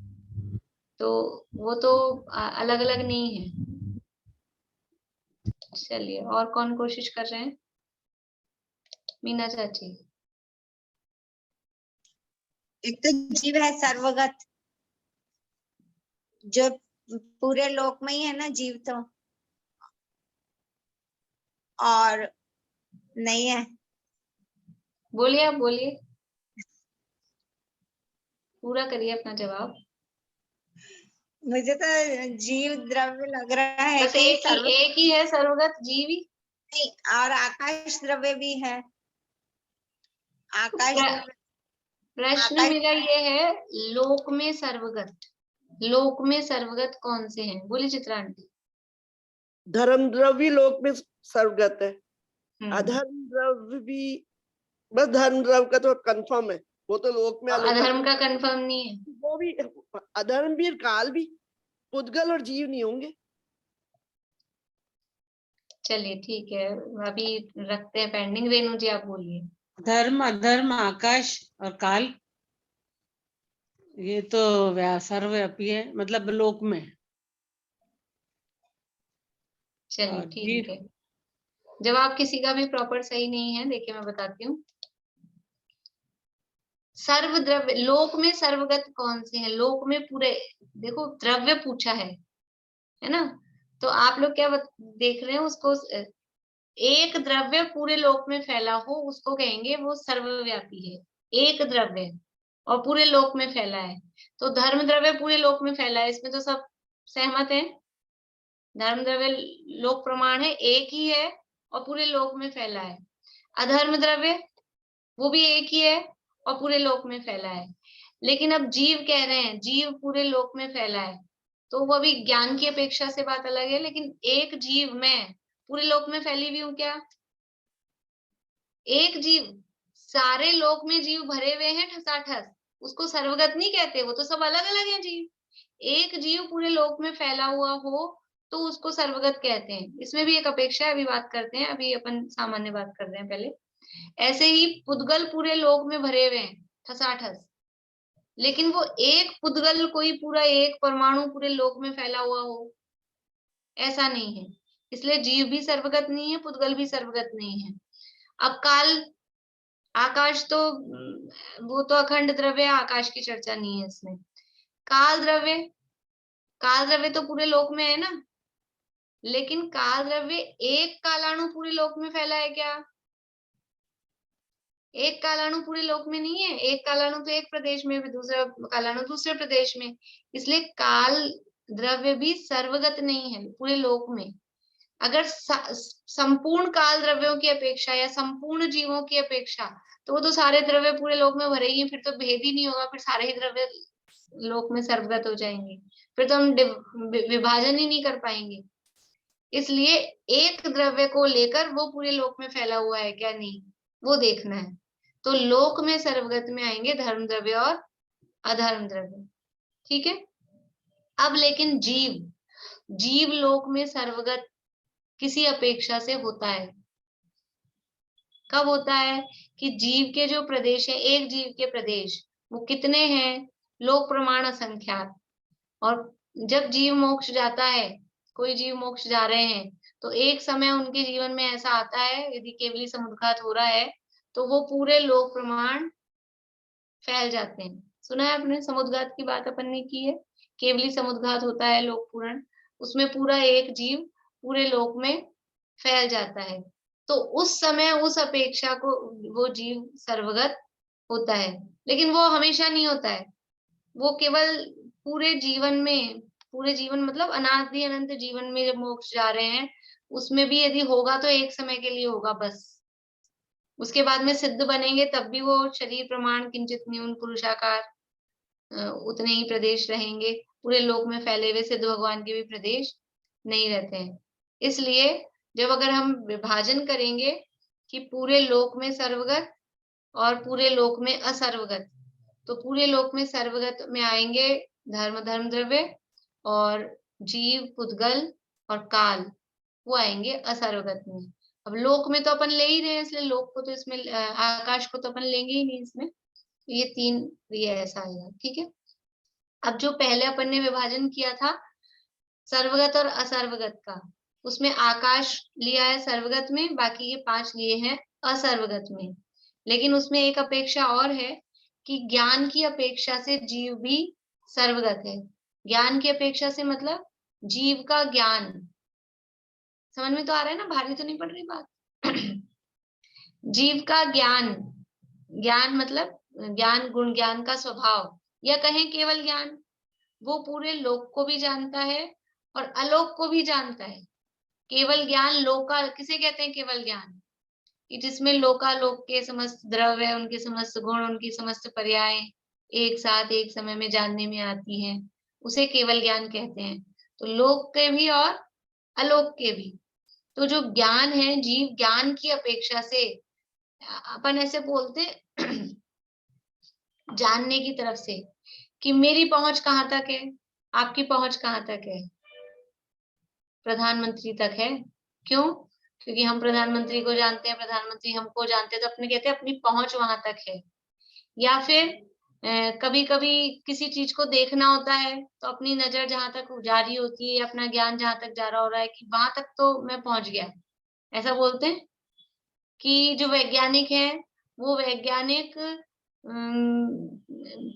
तो वो तो अलग अलग नहीं है। चलिए, और कौन कोशिश कर रहे हैं? मीना चाची। एक तो जीव है सर्वगत, जो पूरे लोक में ही है ना जीव, तो और नहीं है। बोलिए, आप बोलिए, पूरा करिए अपना जवाब। मुझे तो जीव द्रव्य लग रहा है बस कि एक ही है सर्वगत, जीव ही। नहीं, और आकाश द्रव्य भी है। आकाश द्रव्य, प्रश्न मेरा ये है, लोक में सर्वगत, लोक में सर्वगत कौन से हैं? बोली चित्रा आंटी। धर्म द्रव्य लोक में सर्वगत है, अधर्म द्रव्य भी, बस धर्म द्रव्य का तो कंफर्म है, वो तो लोक में अधर्म का कंफर्म नहीं है। वो भी, अधर्म भी काल भी, पुद्गल और जीव नहीं होंगे। चलिए ठीक है, अभी रखते हैं पेंडिंग। रेणु जी आप बोलिए। धर्म अधर्म आकाश और काल, ये तो सर्वव्यापी है, मतलब लोक में। चलिए ठीक है, जवाब किसी का भी प्रॉपर सही नहीं है। देखिए मैं बताती हूँ, सर्व द्रव्य, लोक में सर्वगत कौन से हैं? लोक में पूरे, देखो द्रव्य पूछा है ना, तो आप लोग क्या देख रहे हैं उसको, एक द्रव्य पूरे लोक में फैला हो उसको कहेंगे वो सर्वव्यापी है। एक द्रव्य और पूरे लोक में फैला है, तो धर्म द्रव्य पूरे लोक में फैला है, इसमें तो सब सहमत हैं। धर्म द्रव्य लोक प्रमाण है, एक ही है और पूरे लोक में फैला है। अधर्म द्रव्य वो भी एक ही है और पूरे लोक में फैला है। लेकिन अब जीव कह रहे हैं, जीव पूरे लोक में फैला है, तो वो अभी ज्ञान की अपेक्षा से बात अलग है। लेकिन एक जीव मैं पूरे लोक में फैली हुई हूँ क्या? एक जीव, सारे लोक में जीव भरे हुए हैं ठसाठस, उसको सर्वगत नहीं कहते, वो तो सब अलग अलग है जीव। एक जीव पूरे लोक में फैला हुआ हो तो उसको सर्वगत कहते हैं। इसमें भी एक अपेक्षा है, अभी बात करते हैं, अभी अपन सामान्य बात कर रहे हैं पहले। ऐसे ही पुद्गल पूरे लोक में भरे हुए हैं ठसाठस, लेकिन वो एक पुद्गल कोई पूरा एक परमाणु पूरे लोक में फैला हुआ हो, ऐसा नहीं है। इसलिए जीव भी सर्वगत नहीं है, पुद्गल भी सर्वगत नहीं है। अब काल, आकाश तो वो तो अखंड द्रव्य है, आकाश की चर्चा नहीं है इसमें। काल द्रव्य, काल द्रव्य तो पूरे लोक में है ना, लेकिन काल द्रव्य एक कालाणु पूरे लोक में फैला है क्या? एक कालाणु पूरे लोक में नहीं है, एक कालाणु तो एक प्रदेश में, भी दूसरा कालाणु दूसरे प्रदेश में। इसलिए काल द्रव्य भी सर्वगत नहीं है पूरे लोक में। अगर संपूर्ण काल द्रव्यों की अपेक्षा या संपूर्ण जीवों की अपेक्षा, तो वो तो सारे द्रव्य पूरे लोक में भरे ही, फिर तो भेद ही नहीं होगा, फिर सारे ही द्रव्य लोक में सर्वगत हो जाएंगे, फिर तो हम विभाजन ही नहीं कर पाएंगे। इसलिए एक द्रव्य को लेकर वो पूरे लोक में फैला हुआ है क्या, नहीं, वो देखना है। तो लोक में सर्वगत में आएंगे धर्म द्रव्य और अधर्म द्रव्य, ठीक है। अब लेकिन जीव, जीव लोक में सर्वगत किसी अपेक्षा से होता है। कब होता है? कि जीव के जो प्रदेश है, एक जीव के प्रदेश वो कितने हैं? लोक प्रमाण असंख्यात। और जब जीव मोक्ष जाता है, कोई जीव मोक्ष जा रहे हैं, तो एक समय उनके जीवन में ऐसा आता है, यदि केवली समुद्घात हो रहा है तो वो पूरे लोक प्रमाण फैल जाते हैं। सुना है आपने, समुद्घात की बात अपन ने की है, केवली समुद्घात होता है लोक पूरण, उसमें पूरा एक जीव पूरे लोक में फैल जाता है, तो उस समय उस अपेक्षा को वो जीव सर्वगत होता है। लेकिन वो हमेशा नहीं होता है, वो केवल पूरे जीवन मतलब अनादि अनंत जीवन में जब मोक्ष जा रहे हैं उसमें भी यदि होगा तो एक समय के लिए होगा बस। उसके बाद में सिद्ध बनेंगे तब भी वो शरीर प्रमाण किंचित न्यून पुरुषाकार उतने ही प्रदेश रहेंगे, पूरे लोक में फैले हुए सिद्ध भगवान के भी प्रदेश नहीं रहते हैं। इसलिए जब अगर हम विभाजन करेंगे कि पूरे लोक में सर्वगत और पूरे लोक में असर्वगत, तो पूरे लोक में सर्वगत में आएंगे धर्म द्रव्य और जीव पुद्गल और काल, वो आएंगे असर्वगत में। अब लोक में तो अपन ले ही रहे हैं, इसलिए लोक को तो इसमें आकाश को तो अपन लेंगे ही नहीं इसमें, ये 3 क्रिया ऐसा आएगा। ठीक है, अब जो पहले अपन ने विभाजन किया था सर्वगत और असर्वगत का, उसमें आकाश लिया है सर्वगत में, बाकी ये 5 लिए हैं असर्वगत में। लेकिन उसमें एक अपेक्षा और है कि ज्ञान की अपेक्षा से जीव भी सर्वगत है। ज्ञान की अपेक्षा से मतलब जीव का ज्ञान, समझ में तो आ रहा है ना, भारी तो नहीं पड़ रही बात। जीव का ज्ञान, ज्ञान मतलब ज्ञान गुण ज्ञान का स्वभाव, या कहें केवल ज्ञान, वो पूरे लोक को भी जानता है और अलोक को भी जानता है। केवल ज्ञान लोका किसे कहते हैं? केवल ज्ञान, कि जिसमें लोकालोक के समस्त द्रव्य, उनके समस्त गुण, उनकी समस्त पर्याय एक साथ एक समय में जानने में आती हैं, उसे केवल ज्ञान कहते हैं। तो लोक के भी और अलोक के भी। तो जो ज्ञान है, जीव ज्ञान की अपेक्षा से, अपन ऐसे बोलते जानने की तरफ से कि मेरी पहुंच कहाँ तक है, आपकी पहुंच कहाँ तक है, प्रधानमंत्री तक है। क्यों? क्योंकि हम प्रधानमंत्री को जानते हैं, प्रधानमंत्री हमको जानते हैं, तो अपने कहते हैं अपनी पहुंच वहां तक है। या फिर कभी कभी किसी चीज को देखना होता है तो अपनी नजर जहां तक जा रही होती है, अपना ज्ञान जहां तक जा रहा हो रहा है कि वहां तक तो मैं पहुंच गया, ऐसा बोलते हैं। कि जो वैज्ञानिक है वो वैज्ञानिक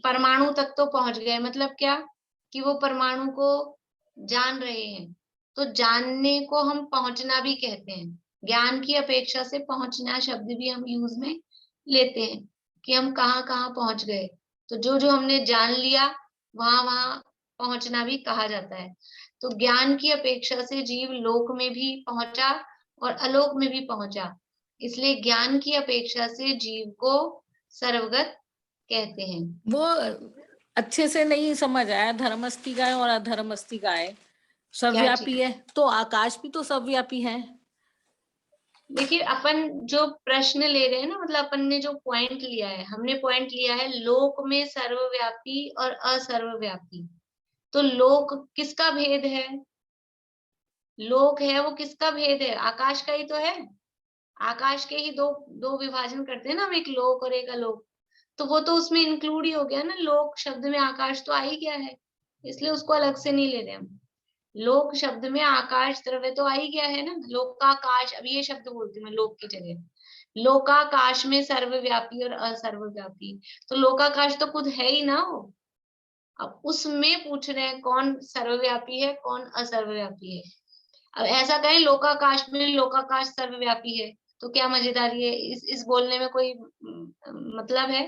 परमाणु तक तो पहुंच गए, मतलब क्या कि वो परमाणु को जान रहे हैं। तो जानने को हम पहुंचना भी कहते हैं। ज्ञान की अपेक्षा से पहुंचना शब्द भी हम यूज में लेते हैं कि हम कहाँ कहाँ पहुंच गए। तो जो जो हमने जान लिया वहां वहां पहुंचना भी कहा जाता है। तो ज्ञान की अपेक्षा से जीव लोक में भी पहुंचा और अलोक में भी पहुंचा, इसलिए ज्ञान की अपेक्षा से जीव को सर्वगत कहते हैं। वो अच्छे से नहीं समझ आया, धर्मस्थी गाय और अधर्मस्थी गाय सर्वव्यापी है, तो आकाश भी तो सर्वव्यापी है। देखिए अपन जो प्रश्न ले रहे हैं ना, मतलब अपन ने जो पॉइंट लिया है, हमने पॉइंट लिया है लोक में सर्वव्यापी और असर्वव्यापी। तो लोक किसका भेद है? लोक है वो किसका भेद है? आकाश का ही तो है। आकाश के ही दो विभाजन करते हैं ना हम, एक लोक और एक अलोक। तो वो तो उसमें इंक्लूड ही हो गया ना, लोक शब्द में आकाश तो आ ही गया है, इसलिए उसको अलग से नहीं ले रहे हम। लोक शब्द में आकाश द्रव्य तो आ ही गया है ना, लोकाकाश, अब ये शब्द बोलती हूँ मैं लोक की जगह। लोकाकाश में सर्वव्यापी और असर्वव्यापी, तो लोकाकाश तो खुद है ही ना वो। अब उसमें पूछ रहे हैं कौन सर्वव्यापी है कौन असर्वव्यापी है। अब ऐसा कहें लोकाकाश में लोकाकाश सर्वव्यापी है तो क्या मजेदारी है? इस बोलने में कोई मतलब है?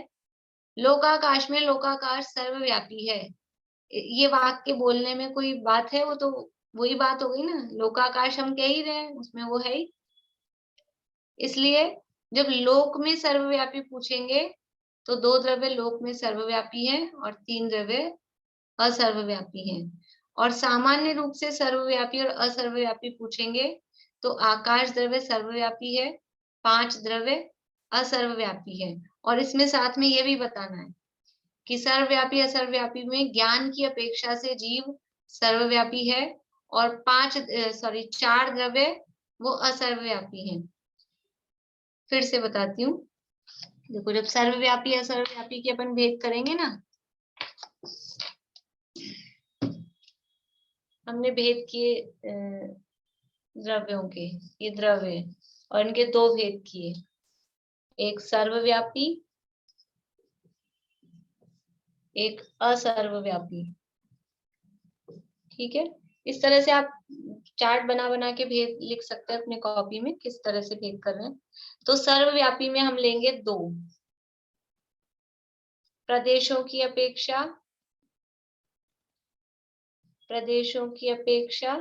लोकाकाश में लोकाकाश सर्वव्यापी है, ये वाक्य बोलने में कोई बात है? वो तो वही बात हो गई ना, लोकाकाश हम कह ही रहे हैं, उसमें वो है ही। इसलिए जब लोक में सर्वव्यापी पूछेंगे तो 2 द्रव्य लोक में सर्वव्यापी हैं और 3 द्रव्य असर्वव्यापी हैं। और सामान्य रूप से सर्वव्यापी और असर्वव्यापी पूछेंगे तो आकाश द्रव्य सर्वव्यापी है, 5 द्रव्य असर्वव्यापी है। और इसमें साथ में ये भी बताना है कि सर्वव्यापी असर्वव्यापी में ज्ञान की अपेक्षा से जीव सर्वव्यापी है और 4 द्रव्य वो असर्वव्यापी हैं। फिर से बताती हूँ, देखो जब सर्वव्यापी असर्वव्यापी के अपन भेद करेंगे ना, हमने भेद किए द्रव्यों के, ये द्रव्य और इनके 2 भेद किए, एक सर्वव्यापी एक असर्वव्यापी। ठीक है, इस तरह से आप चार्ट बना बना के भेद लिख सकते हैं अपने कॉपी में, किस तरह से भेद कर रहे हैं। तो सर्वव्यापी में हम लेंगे 2 प्रदेशों की अपेक्षा, प्रदेशों की अपेक्षा,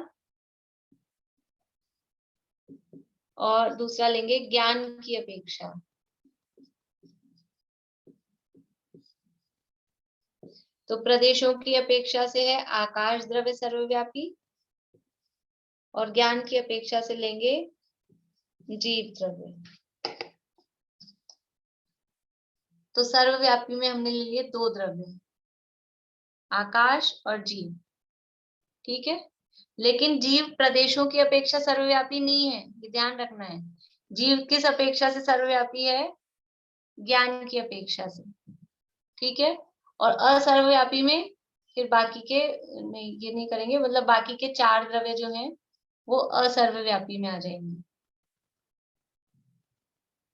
और दूसरा लेंगे ज्ञान की अपेक्षा। तो प्रदेशों की अपेक्षा से है आकाश द्रव्य सर्वव्यापी, और ज्ञान की अपेक्षा से लेंगे जीव द्रव्य। तो सर्वव्यापी में हमने ले लिए 2 द्रव्य, आकाश और जीव। ठीक है, लेकिन जीव प्रदेशों की अपेक्षा सर्वव्यापी नहीं है, ये ध्यान रखना है। जीव किस अपेक्षा से सर्वव्यापी है? ज्ञान की अपेक्षा से। ठीक है, और असर्वव्यापी में फिर बाकी के नहीं, ये नहीं करेंगे, मतलब बाकी के 4 द्रव्य जो हैं वो असर्वव्यापी में आ जाएंगे।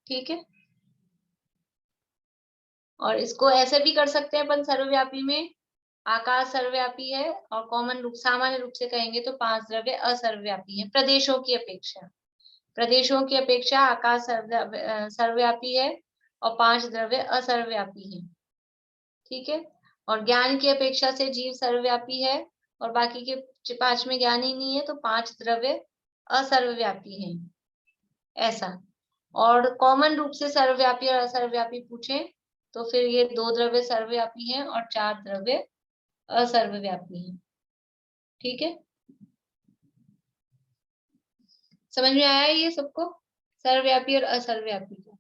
ठीक है, और इसको ऐसे भी कर सकते हैं अपन, सर्वव्यापी में आकाश सर्वव्यापी है, और कॉमन रूप सामान्य रूप से कहेंगे तो 5 द्रव्य असर्वव्यापी हैं प्रदेशों की अपेक्षा। प्रदेशों की अपेक्षा आकाश सर्वव्यापी है और 5 द्रव्य असर्वव्यापी हैं। ठीक है, और ज्ञान की अपेक्षा से जीव सर्वव्यापी है और बाकी के 5 में ज्ञान ही नहीं है, तो 5 द्रव्य असर्वव्यापी हैं, ऐसा। और कॉमन रूप से सर्वव्यापी और असर्वव्यापी पूछे तो फिर ये 2 द्रव्य सर्वव्यापी हैं और 4 द्रव्य असर्वव्यापी हैं। ठीक है, समझ में आया ये सबको, सर्वव्यापी और असर्वव्यापी को।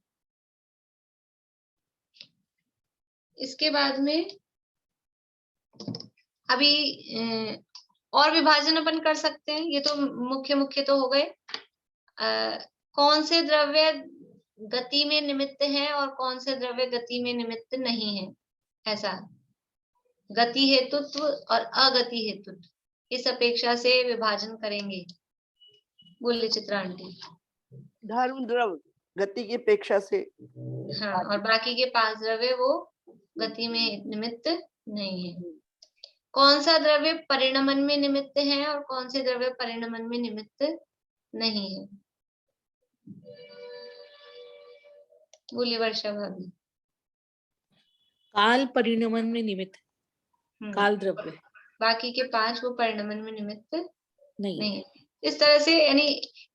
इसके बाद में अभी और विभाजन अपन कर सकते हैं, ये तो मुख्य मुख्य तो हो गए। कौन से द्रव्य गति में निमित्त हैं और कौन से द्रव्य गति में निमित्त नहीं है, ऐसा। गति हेतुत्व और अगति हेतुत्व, इस अपेक्षा से विभाजन करेंगे। बोलिए चित्रा आंटी। धर्म द्रव्य गति की अपेक्षा से, हाँ, और बाकी के 5 द्रव्य वो गति में निमित्त नहीं है। कौन सा द्रव्य परिणमन में निमित्त है और कौन से द्रव्य परिणमन में निमित्त नहीं है? बोलिए वर्षा भाभी। काल परिणमन में निमित्त, काल द्रव्य। बाकी के 5 वो परिणमन में निमित्त नहीं है। इस तरह से, यानी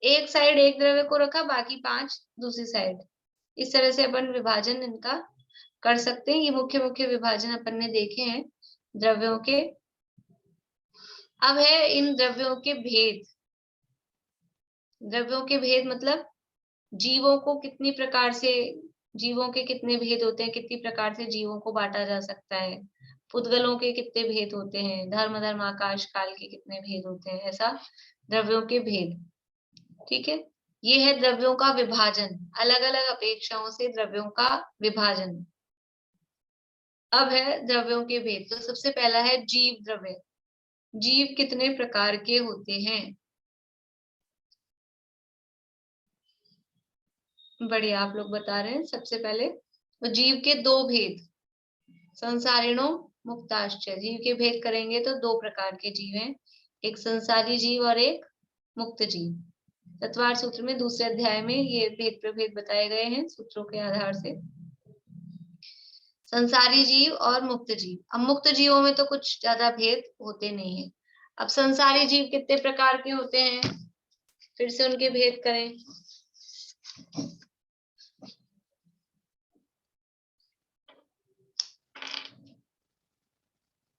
एक साइड एक द्रव्य को रखा, बाकी 5 दूसरी साइड, इस तरह से अपन विभाजन इनका कर सकते हैं। ये मुख्य मुख्य विभाजन अपन ने देखे हैं द्रव्यों के। अब है इन द्रव्यों के भेद। द्रव्यों के भेद मतलब जीवों को कितनी प्रकार से, जीवों के कितने भेद होते हैं, कितनी प्रकार से जीवों को बांटा जा सकता है, पुद्गलों के कितने भेद होते हैं, धर्म धर्म आकाश काल के कितने भेद होते हैं, ऐसा द्रव्यों के भेद। ठीक है, ये है द्रव्यों का विभाजन, अलग अलग अपेक्षाओं से द्रव्यों का विभाजन। अब है द्रव्यों के भेद। तो सबसे पहला है जीव द्रव्य। जीव कितने प्रकार के होते हैं? बढ़िया, आप लोग बता रहे हैं। सबसे पहले तो जीव के 2 भेद, संसारिणों मुक्ताश्च। जीव के भेद करेंगे तो 2 प्रकार के जीव हैं, एक संसारी जीव और एक मुक्त जीव। तत्वार सूत्र में दूसरे अध्याय में ये भेद प्रभेद बताए गए हैं सूत्रों के आधार से। संसारी जीव और मुक्त जीव। अब मुक्त जीवों में तो कुछ ज्यादा भेद होते नहीं है। अब संसारी जीव कितने प्रकार के होते हैं, फिर से उनके भेद करें।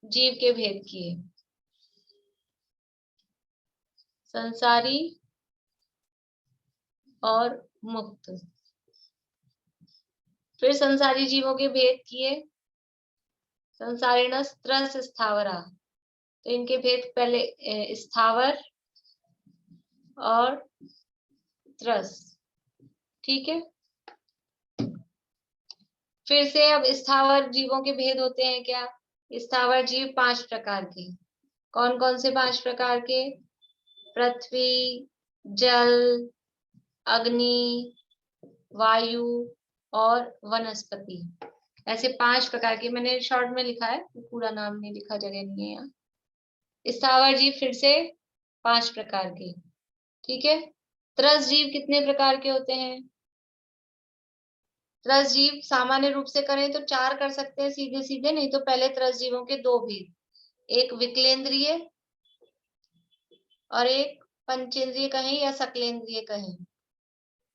जीव के भेद किए, संसारी और मुक्त। फिर संसारी जीवों के भेद किए, संसारिणस त्रस स्थावरा। तो इनके भेद पहले स्थावर और त्रस। ठीक है, फिर से अब स्थावर जीवों के भेद होते हैं क्या? स्थावर जीव 5 प्रकार के। कौन कौन से 5 प्रकार के? पृथ्वी, जल, अग्नि, वायु और वनस्पति। ऐसे 5 प्रकार के, मैंने शॉर्ट में लिखा है, पूरा नाम नहीं लिखा, जगह नहीं है यहाँ। स्थावर जीव फिर से 5 प्रकार के, ठीक है। त्रस जीव कितने प्रकार के होते हैं? त्रस जीव सामान्य रूप से करें तो 4 कर सकते हैं सीधे सीधे, नहीं तो पहले त्रस जीवों के 2 भेद, एक विकलेंद्रिय और एक पंचेंद्रिय कहें या सकलेंद्रिय कहें।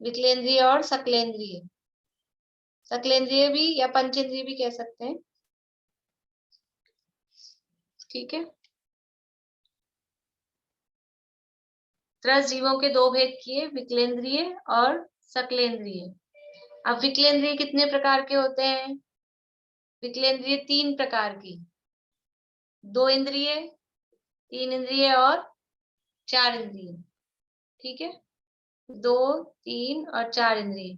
विकलेंद्रिय और सकलेंद्रिय, सकलेंद्रिय भी या पंचेंद्रिय भी कह सकते हैं, ठीक है। त्रस जीवों के 2 भेद किए, विकलेंद्रिय और सकलेंद्रिय। अब विकलेंद्रिय कितने प्रकार के होते हैं? विकलेंद्रिय 3 प्रकार की, 2 इंद्रिय, 3 इंद्रिय और 4 इंद्रिय, ठीक है। 2, 3 और 4 इंद्रिय।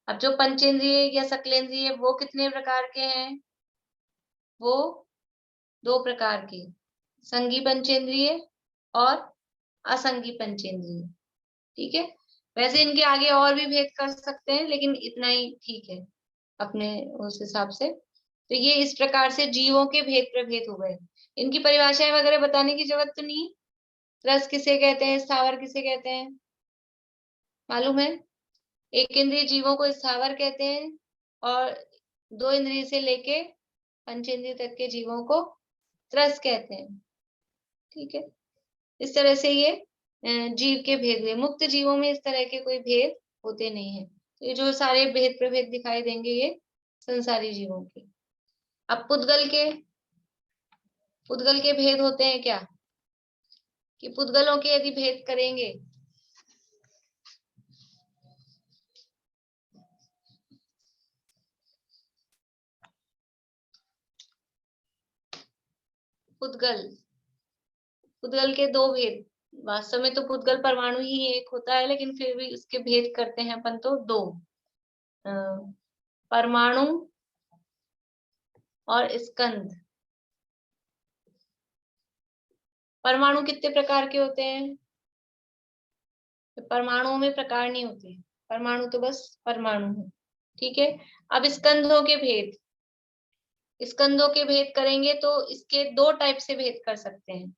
अब जो पंचेंद्रिय या सकलेंद्रिय वो कितने प्रकार के हैं? वो 2 प्रकार के, संगी पंचेंद्रिय और असंगी पंचेंद्रिय, ठीक है। वैसे इनके आगे और भी भेद कर सकते हैं, लेकिन इतना ही ठीक है अपने उस हिसाब से। तो ये इस प्रकार से जीवों के भेद प्रभेद हो गए। इनकी परिभाषाएं वगैरह बताने की जरूरत तो नहीं। रस किसे कहते हैं, स्थावर किसे कहते हैं, मालूम है? एक इंद्रिय जीवों को स्थावर कहते हैं और 2 इंद्रिय से लेके पंचेंद्रिय तक के जीवों को त्रस कहते हैं, ठीक है। इस तरह से ये जीव के भेद हुए। मुक्त जीवों में इस तरह के कोई भेद होते नहीं है। तो ये जो सारे भेद प्रभेद दिखाई देंगे ये संसारी जीवों के। अब पुद्गल के भेद होते हैं क्या, कि पुद्गलों के यदि भेद करेंगे पुद्गल के 2 भेद। वास्तव में तो पुद्गल परमाणु ही एक होता है, लेकिन फिर भी इसके भेद करते हैं अपन तो 2, परमाणु और स्कंद। परमाणु कितने प्रकार के होते हैं? परमाणुओं में प्रकार नहीं होते, परमाणु तो बस परमाणु है, ठीक है। अब स्कंदों के भेद, स्कंदों के भेद करेंगे तो इसके 2 टाइप से भेद कर सकते हैं।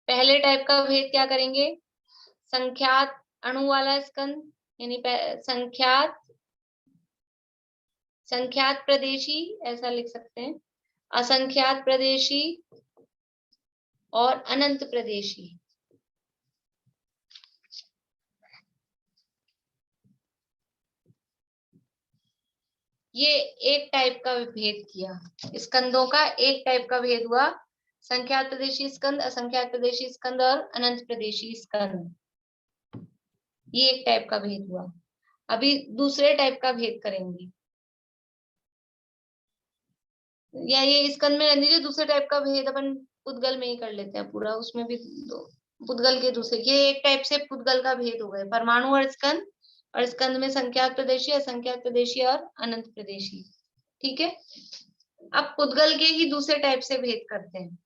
पहले टाइप का भेद क्या करेंगे, संख्यात अणु वाला स्कंद, यानी संख्यात प्रदेशी, ऐसा लिख सकते हैं, असंख्यात प्रदेशी और अनंत प्रदेशी। ये एक टाइप का भेद किया, स्कंदों का एक टाइप का भेद हुआ, संख्यात प्रदेशी स्कंद, असंख्यात प्रदेशी स्कंद और अनंत प्रदेशी स्कंद। ये एक टाइप का भेद हुआ। अभी दूसरे टाइप का भेद करेंगे, या ये स्कंद में रहने दीजिए, दूसरे टाइप का भेद अपन पुद्गल में ही कर लेते हैं पूरा, उसमें भी पुद्गल के दूसरे, ये एक टाइप से पुद्गल का भेद हो गए, परमाणु और स्कंद में संख्यात प्रदेशी, असंख्यात प्रदेशी और अनंत प्रदेशी, ठीक है। अब पुद्गल के ही दूसरे टाइप से भेद करते हैं।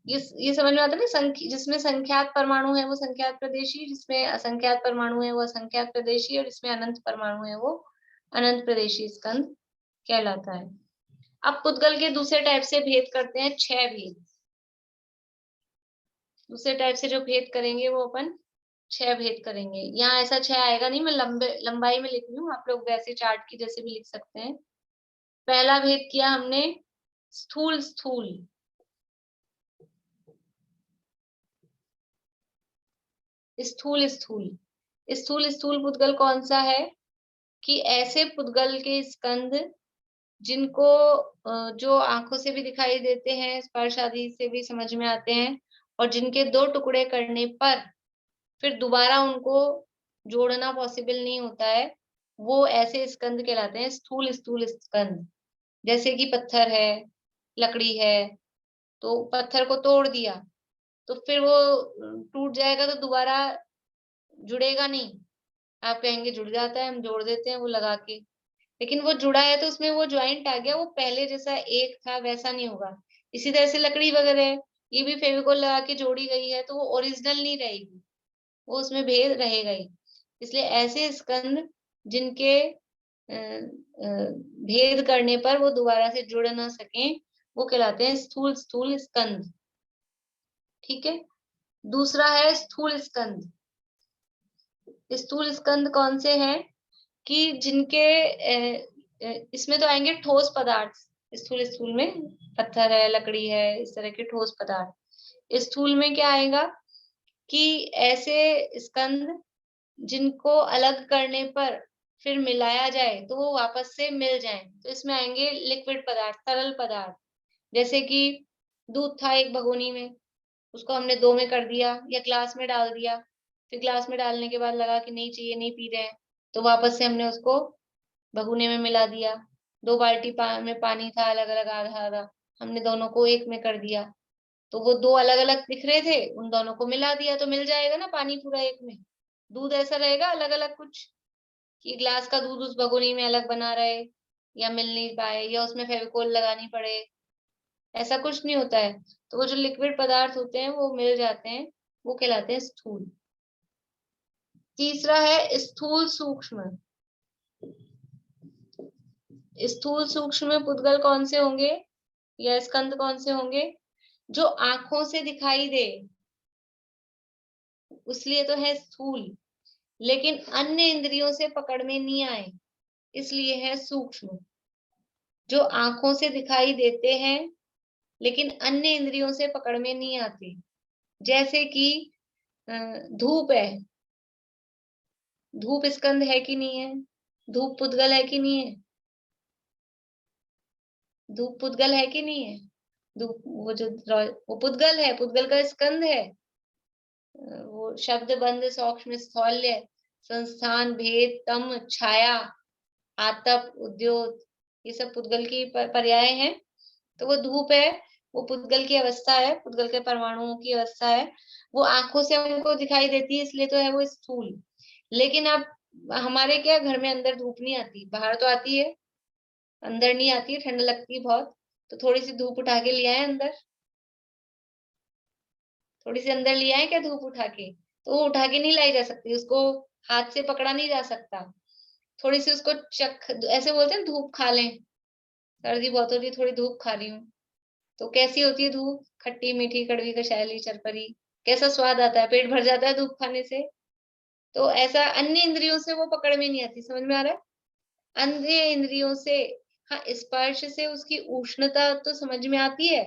ये समझ में आता है ना, जिसमें संख्यात परमाणु है वो संख्यात प्रदेशी, जिसमें असंख्यात परमाणु है वो असंख्यात प्रदेशी, और जिसमें अनंत परमाणु है वो अनंत प्रदेशी स्कंद कहलाता है। अब पुद्गल के दूसरे टाइप से भेद करते हैं 6 भेद। दूसरे टाइप से जो भेद करेंगे वो अपन 6 भेद करेंगे। यहाँ ऐसा 6 आएगा नहीं, मैं लंबाई में लिख रही हूँ, आप लोग वैसे चार्ट की जैसे भी लिख सकते हैं। पहला भेद किया हमने स्थूल स्थूल, स्थूल स्थूल। स्थूल स्थूल पुद्गल कौन सा है, कि ऐसे पुद्गल के स्कंद जिनको जो आंखों से भी दिखाई देते हैं, स्पर्श आदि से भी समझ में आते हैं, और जिनके 2 टुकड़े करने पर फिर दोबारा उनको जोड़ना पॉसिबल नहीं होता है, वो ऐसे स्कंद कहलाते हैं स्थूल स्थूल स्कंद। जैसे कि पत्थर है, लकड़ी है, तो पत्थर को तोड़ दिया तो फिर वो टूट जाएगा तो दोबारा जुड़ेगा नहीं। आप कहेंगे जुड़ जाता है, हम जोड़ देते हैं वो लगा के, लेकिन वो जुड़ा है तो उसमें वो ज्वाइंट आ गया, वो पहले जैसा एक था वैसा नहीं होगा। इसी तरह से लकड़ी वगैरह ये भी फेविकोल लगा के जोड़ी गई है तो वो ओरिजिनल नहीं रहेगी, वो उसमें भेद रहेगा ही। इसलिए ऐसे स्कंद जिनके भेद करने पर वो दोबारा से जुड़ ना सके, वो कहलाते हैं स्थूल स्थूल स्कंद। ठीक है, दूसरा है स्थूल स्कंद। स्थूल स्कंद कौन से हैं कि जिनके इसमें तो आएंगे ठोस पदार्थ। स्थूल स्थूल में पत्थर है, लकड़ी है, इस तरह के ठोस पदार्थ। स्थूल में क्या आएगा कि ऐसे स्कंद जिनको अलग करने पर फिर मिलाया जाए तो वो वापस से मिल जाएं। तो इसमें आएंगे लिक्विड पदार्थ, तरल पदार्थ। जैसे कि दूध था एक भगोनी में, उसको हमने 2 में कर दिया या ग्लास में डाल दिया, फिर ग्लास में डालने के बाद लगा कि नहीं चाहिए, नहीं पी रहे हैं, तो वापस से हमने उसको भगोने में मिला दिया। 2 बाल्टी में पानी था अलग अलग आधा आधा, हमने दोनों को एक में कर दिया, तो वो 2 अलग अलग दिख रहे थे, उन दोनों को मिला दिया तो मिल जाएगा ना पानी पूरा एक में। दूध ऐसा रहेगा अलग अलग कुछ कि ग्लास का दूध उस भगोनी में अलग बना रहे या मिल नहीं पाए या उसमें फेविकोल लगानी पड़े, ऐसा कुछ नहीं होता है। तो वो जो लिक्विड पदार्थ होते हैं वो मिल जाते हैं, वो कहलाते हैं स्थूल। तीसरा है स्थूल सूक्ष्म। स्थूल सूक्ष्म पुद्गल कौन से होंगे या स्कंद कौन से होंगे? जो आंखों से दिखाई दे, इसलिए तो है स्थूल, लेकिन अन्य इंद्रियों से पकड़ में नहीं आए, इसलिए है सूक्ष्म। जो आंखों से दिखाई देते हैं लेकिन अन्य इंद्रियों से पकड़ में नहीं आते, जैसे कि धूप है, धूप स्कंद है कि नहीं है? धूप पुद्गल है कि नहीं है? धूप पुद्गल है कि नहीं है? धूप वो पुद्गल है, पुद्गल का स्कंद है। वो शब्द बंध सूक्ष्म स्थौल्य संस्थान भेद तम छाया आतप उद्योत, ये सब पुद्गल की पर्याय हैं। तो वो धूप है, वो पुद्गल की अवस्था है, पुद्गल के परमाणुओं की अवस्था है, वो आंखों से हमको दिखाई देती है, इसलिए तो है वो स्थूल। लेकिन अब हमारे क्या घर में अंदर धूप नहीं आती, बाहर तो आती है, अंदर नहीं आती है, ठंड लगती है बहुत, तो थोड़ी सी धूप उठा के ले आए अंदर, थोड़ी सी अंदर ले आए क्या धूप उठा के? तो वो उठा के नहीं लाई जा सकती, उसको हाथ से पकड़ा नहीं जा सकता। थोड़ी सी उसको ऐसे बोलते हैं धूप खा लें, सर्दी बहुत होती है, थोड़ी धूप खा रही हूँ, तो कैसी होती है धूप? खट्टी मीठी कड़वी कषैली चरपरी, कैसा स्वाद आता है, पेट भर जाता है धूप खाने से। तो ऐसा अन्य इंद्रियों से वो पकड़ में नहीं आती, समझ में आ रहा है? अन्य इंद्रियों से, हाँ स्पर्श से उसकी उष्णता तो समझ में आती है,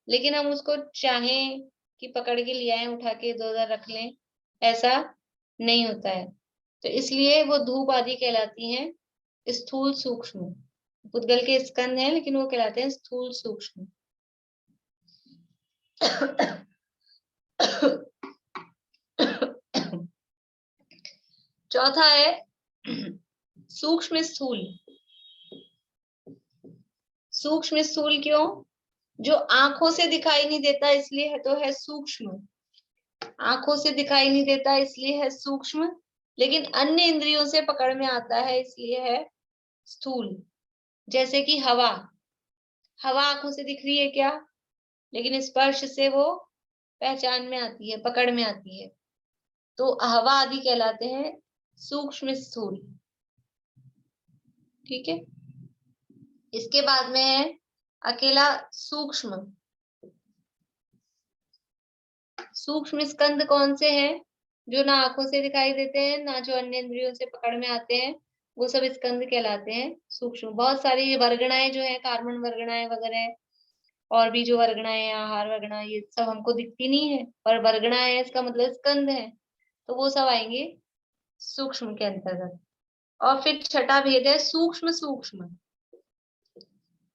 लेकिन हम उसको चाहें कि पकड़ के ले आए, उठा के इधर रख लें, ऐसा नहीं होता है। तो इसलिए वो धूप आदि कहलाती हैं स्थूल सूक्ष्म। पुद्गल के स्कंद हैं लेकिन वो कहलाते हैं स्थूल सूक्ष्म। चौथा है सूक्ष्म स्थूल। सूक्ष्म स्थूल क्यों? जो आंखों से दिखाई नहीं देता इसलिए है तो है सूक्ष्म, आंखों से दिखाई नहीं देता इसलिए है सूक्ष्म, लेकिन अन्य इंद्रियों से पकड़ में आता है इसलिए है स्थूल। जैसे कि हवा, हवा आंखों से दिख रही है क्या? लेकिन स्पर्श से वो पहचान में आती है, पकड़ में आती है, तो हवा आदि कहलाते हैं सूक्ष्म स्थूल। ठीक है, इसके बाद में है अकेला सूक्ष्म। सूक्ष्म स्कंद कौन से हैं? जो ना आंखों से दिखाई देते हैं, ना जो अन्य इंद्रियों से पकड़ में आते हैं, वो सब स्कंद कहलाते हैं सूक्ष्म। बहुत सारी वर्गणाएं जो है, कार्बन वर्गणाएं वगैरह, और भी जो वर्गणाएं, आहार वर्गणा, ये सब हमको दिखती नहीं है, पर वर्गणा है इसका मतलब स्कंद है, तो वो सब आएंगे सूक्ष्म के अंतर्गत। और फिर छठा भेद है सूक्ष्म सूक्ष्म।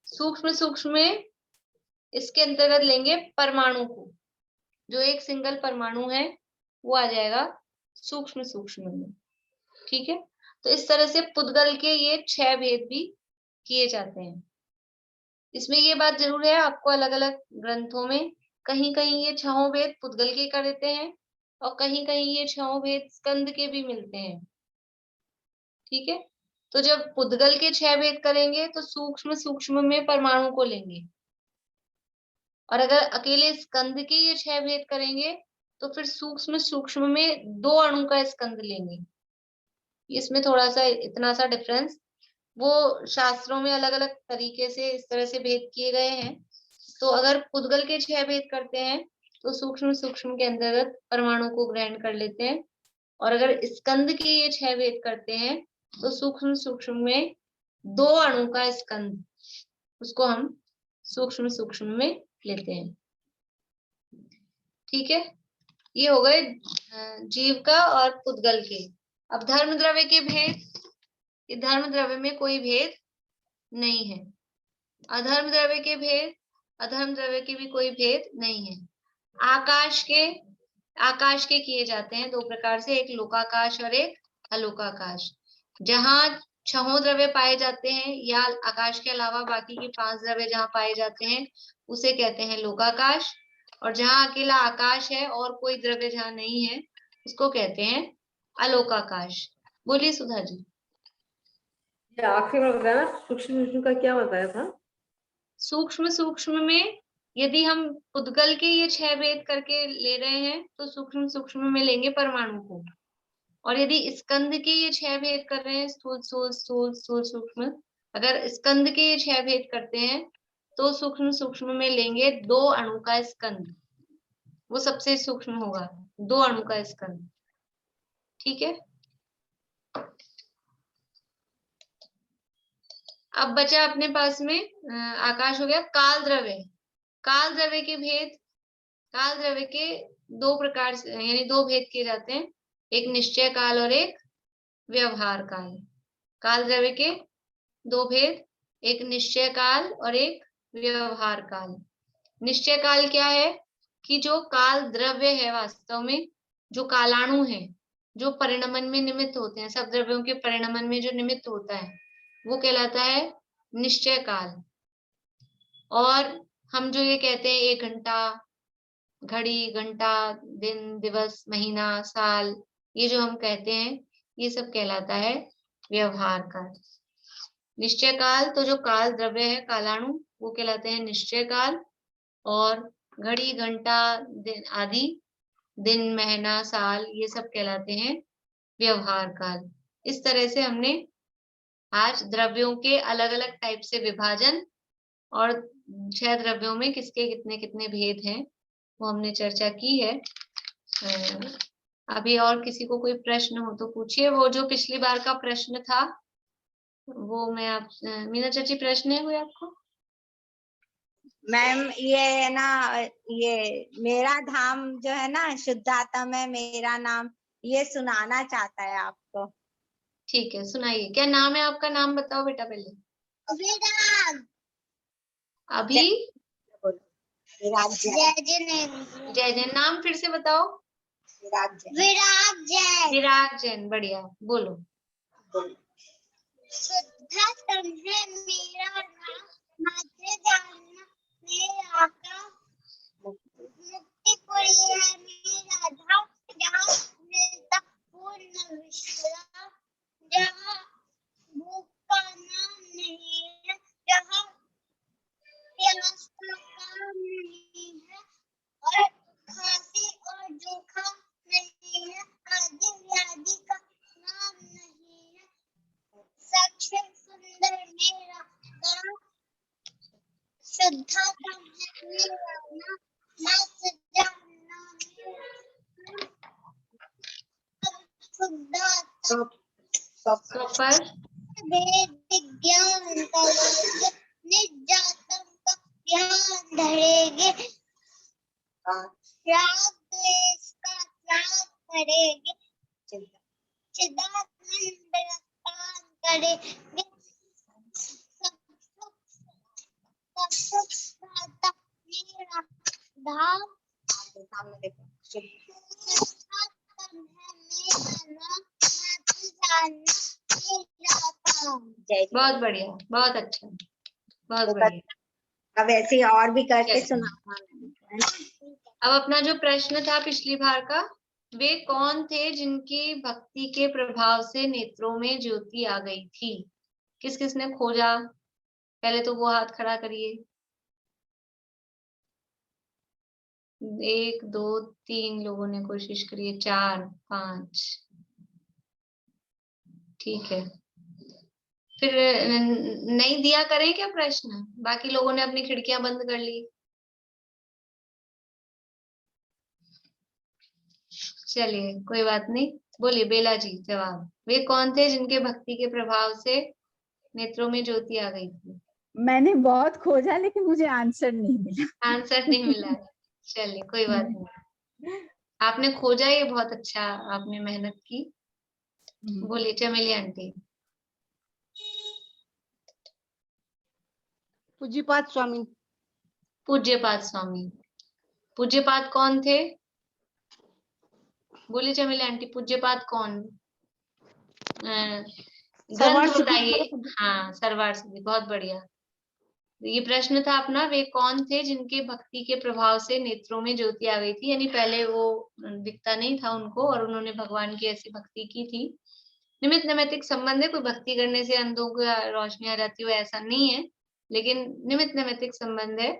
सूक्ष्म सूक्ष्म में इसके अंतर्गत लेंगे परमाणु को, जो एक सिंगल परमाणु है वो आ जाएगा सूक्ष्म सूक्ष्म में। ठीक है, तो इस तरह से पुद्गल के ये 6 भेद भी किए जाते हैं। इसमें ये बात जरूर है, आपको अलग अलग ग्रंथों में कहीं कहीं ये 6 भेद पुद्गल के कर देते हैं और कहीं कहीं ये 6 भेद स्कंद के भी मिलते हैं। ठीक है, तो जब पुद्गल के 6 भेद करेंगे तो सूक्ष्म सूक्ष्म में परमाणु को लेंगे, और अगर अकेले स्कंद के ये 6 भेद करेंगे तो फिर सूक्ष्म सूक्ष्म में 2 अणु का स्कंद लेंगे। इसमें थोड़ा सा इतना सा डिफरेंस, वो शास्त्रों में अलग अलग तरीके से इस तरह से भेद किए गए हैं, तो अगर पुद्गल के 6 भेद करते हैं तो सूक्ष्म सूक्ष्म के अंतर्गत परमाणु को ग्रहण कर लेते हैं, और अगर स्कंद के ये 6 भेद करते हैं तो सूक्ष्म सूक्ष्म में 2 अणु का स्कंद, उसको हम सूक्ष्म सूक्ष्म में लेते हैं। ठीक है, ये हो गए जीव का और पुद्गल के। अब धर्म द्रव्य के भेद, धर्म द्रव्य में कोई भेद नहीं है। अधर्म द्रव्य के भेद, अधर्म द्रव्य के भी कोई भेद नहीं है। आकाश के किए जाते हैं 2 प्रकार से, एक लोकाकाश और एक अलोकाकाश। जहां 6 द्रव्य पाए जाते हैं या आकाश के अलावा बाकी के 5 द्रव्य जहां पाए जाते हैं उसे कहते हैं लोकाकाश, और जहां अकेला आकाश है और कोई द्रव्य जहां नहीं है उसको कहते हैं अलोकाकाश। बोलिए सुधा जी। ये आखिरी में बताया सूक्ष्म सूक्ष्म का क्या बताया था? सूक्ष्म सूक्ष्म में यदि हम पुद्गल के ये 6 भेद करके ले रहे हैं तो सूक्ष्म सूक्ष्म में लेंगे परमाणु को, और यदि स्कंद के ये 6 भेद कर रहे हैं स्थूल स्थूल स्थूल स्थूल सूक्ष्म, अगर स्कंद के ये 6 भेद करते हैं तो सूक्ष्म सूक्ष्म में लेंगे 2 अणु का स्कंद, वो सबसे सूक्ष्म होगा, 2 अणु का स्कंद। ठीक है, अब बचा अपने पास में आकाश हो गया। काल द्रव्य, काल द्रव्य के भेद, काल द्रव्य के 2 प्रकार से यानी 2 भेद किए जाते हैं, एक निश्चय काल और एक व्यवहार काल। काल द्रव्य के 2 भेद, एक निश्चय काल और एक व्यवहार काल। निश्चय काल क्या है कि जो काल द्रव्य है वास्तव में, जो कालाणु है, जो परिणमन में निमित्त होते हैं, सब द्रव्यों के परिणमन में जो निमित्त होता है वो कहलाता है निश्चय काल। और हम जो ये कहते हैं 1 घंटा, घड़ी, घंटा, दिन, दिवस, महीना, साल, ये जो हम कहते हैं ये सब कहलाता है व्यवहार काल। निश्चय काल तो जो काल द्रव्य है कालाणु वो कहलाते हैं निश्चय काल, और घड़ी, घंटा, दिन आदि, दिन, महीना, साल, ये सब कहलाते हैं व्यवहार काल। इस तरह से हमने आज द्रव्यों के अलग अलग टाइप से विभाजन और 6 द्रव्यों में किसके कितने कितने भेद हैं वो हमने चर्चा की है। अभी और किसी को कोई प्रश्न हो तो पूछिए। वो जो पिछली बार का प्रश्न था वो मैं आप मीना चाची, प्रश्न है कोई आपको? मैम ये ना, ये मेरा धाम जो है ना शुद्धात्म है मेरा नाम, ये सुनाना चाहता है आपको। ठीक है, सुनाइए। क्या नाम है आपका? नाम बताओ बेटा पहले। विराग। अभी विराग जैन। जय जैन। नाम फिर से बताओ। विराग जैन। विराग जैन, बढ़िया, बोलो। शुद्धात्म है मेरा नाम, मात्र जानना मेरा काम, मुक्तिपुरी है मेरा धाम, जहाँ मिलता पूर्ण विश्राम, जहाँ भूख का नाम नहीं है, जहाँ प्यास का काम नहीं है, और खांसी और जुकाम नहीं है, आदि व्याधि का नाम नहीं है, सबसे सुंदर मेरा गाँव, शुद्धात्म है मेरा नाम, मात्र जानना मेरा काम, शुद्धात्म वेद विज्ञान करेंगे, निजातम का ध्यान धरेंगे, राग द्वेष का त्याग करेंगे, चिदानंद पान करेंगे, सब सुख दाता मेरा धाम, शुद्धात्म है मेरा नाम, मात्र जानना मेरा काम। बहुत बढ़िया, बहुत अच्छा, बहुत बढ़िया। अब ऐसे और भी करके सुना। अब अपना जो प्रश्न था पिछली बार का, वे कौन थे जिनकी भक्ति के प्रभाव से नेत्रों में ज्योति आ गई थी? किस किसने खोजा? पहले तो वो हाथ खड़ा करिए। 1 2 3 लोगों ने कोशिश करी है, 4 5, ठीक है। फिर नहीं दिया करें क्या प्रश्न? बाकी लोगों ने अपनी खिड़कियां बंद कर ली। चलिए कोई बात नहीं, बोलिए बेला जी जवाब। वे कौन थे जिनके भक्ति के प्रभाव से नेत्रों में ज्योति आ गई थी? मैंने बहुत खोजा लेकिन मुझे आंसर नहीं मिला। आंसर नहीं मिला? चलिए कोई बात नहीं, आपने खोजा, ये बहुत अच्छा, आपने मेहनत की। बोलिए चमेली आंटी। पूज्यपाद स्वामी। पूज्यपाद स्वामी। पूज्यपाद कौन थे? बोलिए चमेली आंटी, पूज्यपाद कौन? ग्रंथ बताइए। हाँ, सरवार सिद्धि, बहुत बढ़िया। ये प्रश्न था अपना, वे कौन थे जिनके भक्ति के प्रभाव से नेत्रों में ज्योति आ गई थी, यानी पहले वो दिखता नहीं था उनको और उन्होंने भगवान की ऐसी भक्ति की थी। निमित्त नैमित्तिक संबंध है, कोई भक्ति करने से अंधों को रोशनी आ जाती हो ऐसा नहीं है, लेकिन निमित्त नैमित्तिक संबंध है।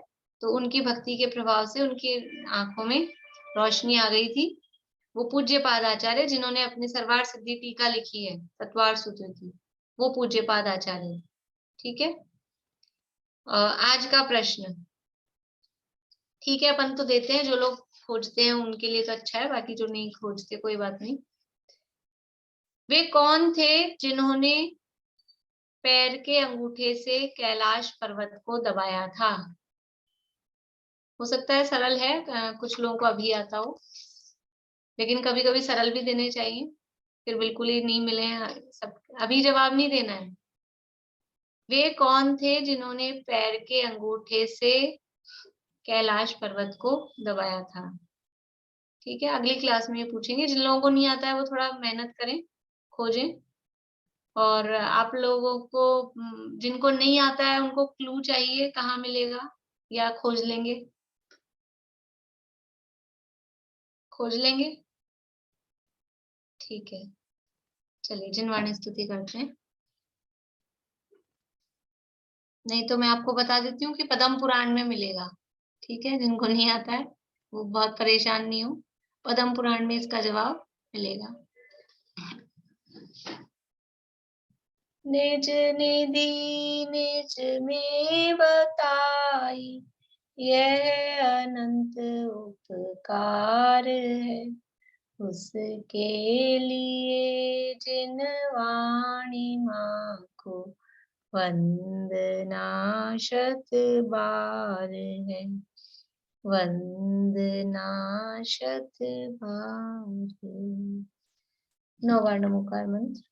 तो उनकी भक्ति के प्रभाव से उनकी आंखों में रोशनी आ गई थी। वो पूज्यपाद आचार्य जिन्होंने अपनी सरवार सिद्धि टीका लिखी है, तत्वार सूत्र की, वो पूज्यपाद आचार्य। ठीक है, आज का प्रश्न ठीक है, अपन तो देते हैं, जो लोग खोजते हैं उनके लिए तो अच्छा है, बाकी जो नहीं खोजते कोई बात नहीं। वे कौन थे जिन्होंने पैर के अंगूठे से कैलाश पर्वत को दबाया था? हो सकता है सरल है, कुछ लोगों को अभी आता हो, लेकिन कभी कभी सरल भी देने चाहिए, फिर बिल्कुल ही नहीं मिले सब, अभी जवाब नहीं देना है। वे कौन थे जिन्होंने पैर के अंगूठे से कैलाश पर्वत को दबाया था? ठीक है, अगली क्लास में ये पूछेंगे। जिन लोगों को नहीं आता है वो थोड़ा मेहनत करें, खोजें, और आप लोगों को जिनको नहीं आता है उनको क्लू चाहिए कहाँ मिलेगा, या खोज लेंगे? खोज लेंगे, ठीक है। चलिए जिनवाणी स्तुति करते हैं, नहीं तो मैं आपको बता देती हूँ कि पद्म पुराण में मिलेगा। ठीक है, जिनको नहीं आता है वो बहुत परेशान नहीं हो, पद्म पुराण में इसका जवाब मिलेगा। निज निधि निज में बताई, यह अनंत उपकार है, उसके लिए जिन वाणी माँ को वंदना शत बार है, वंदना शत बार। 9 बार नमोकार मंत्र।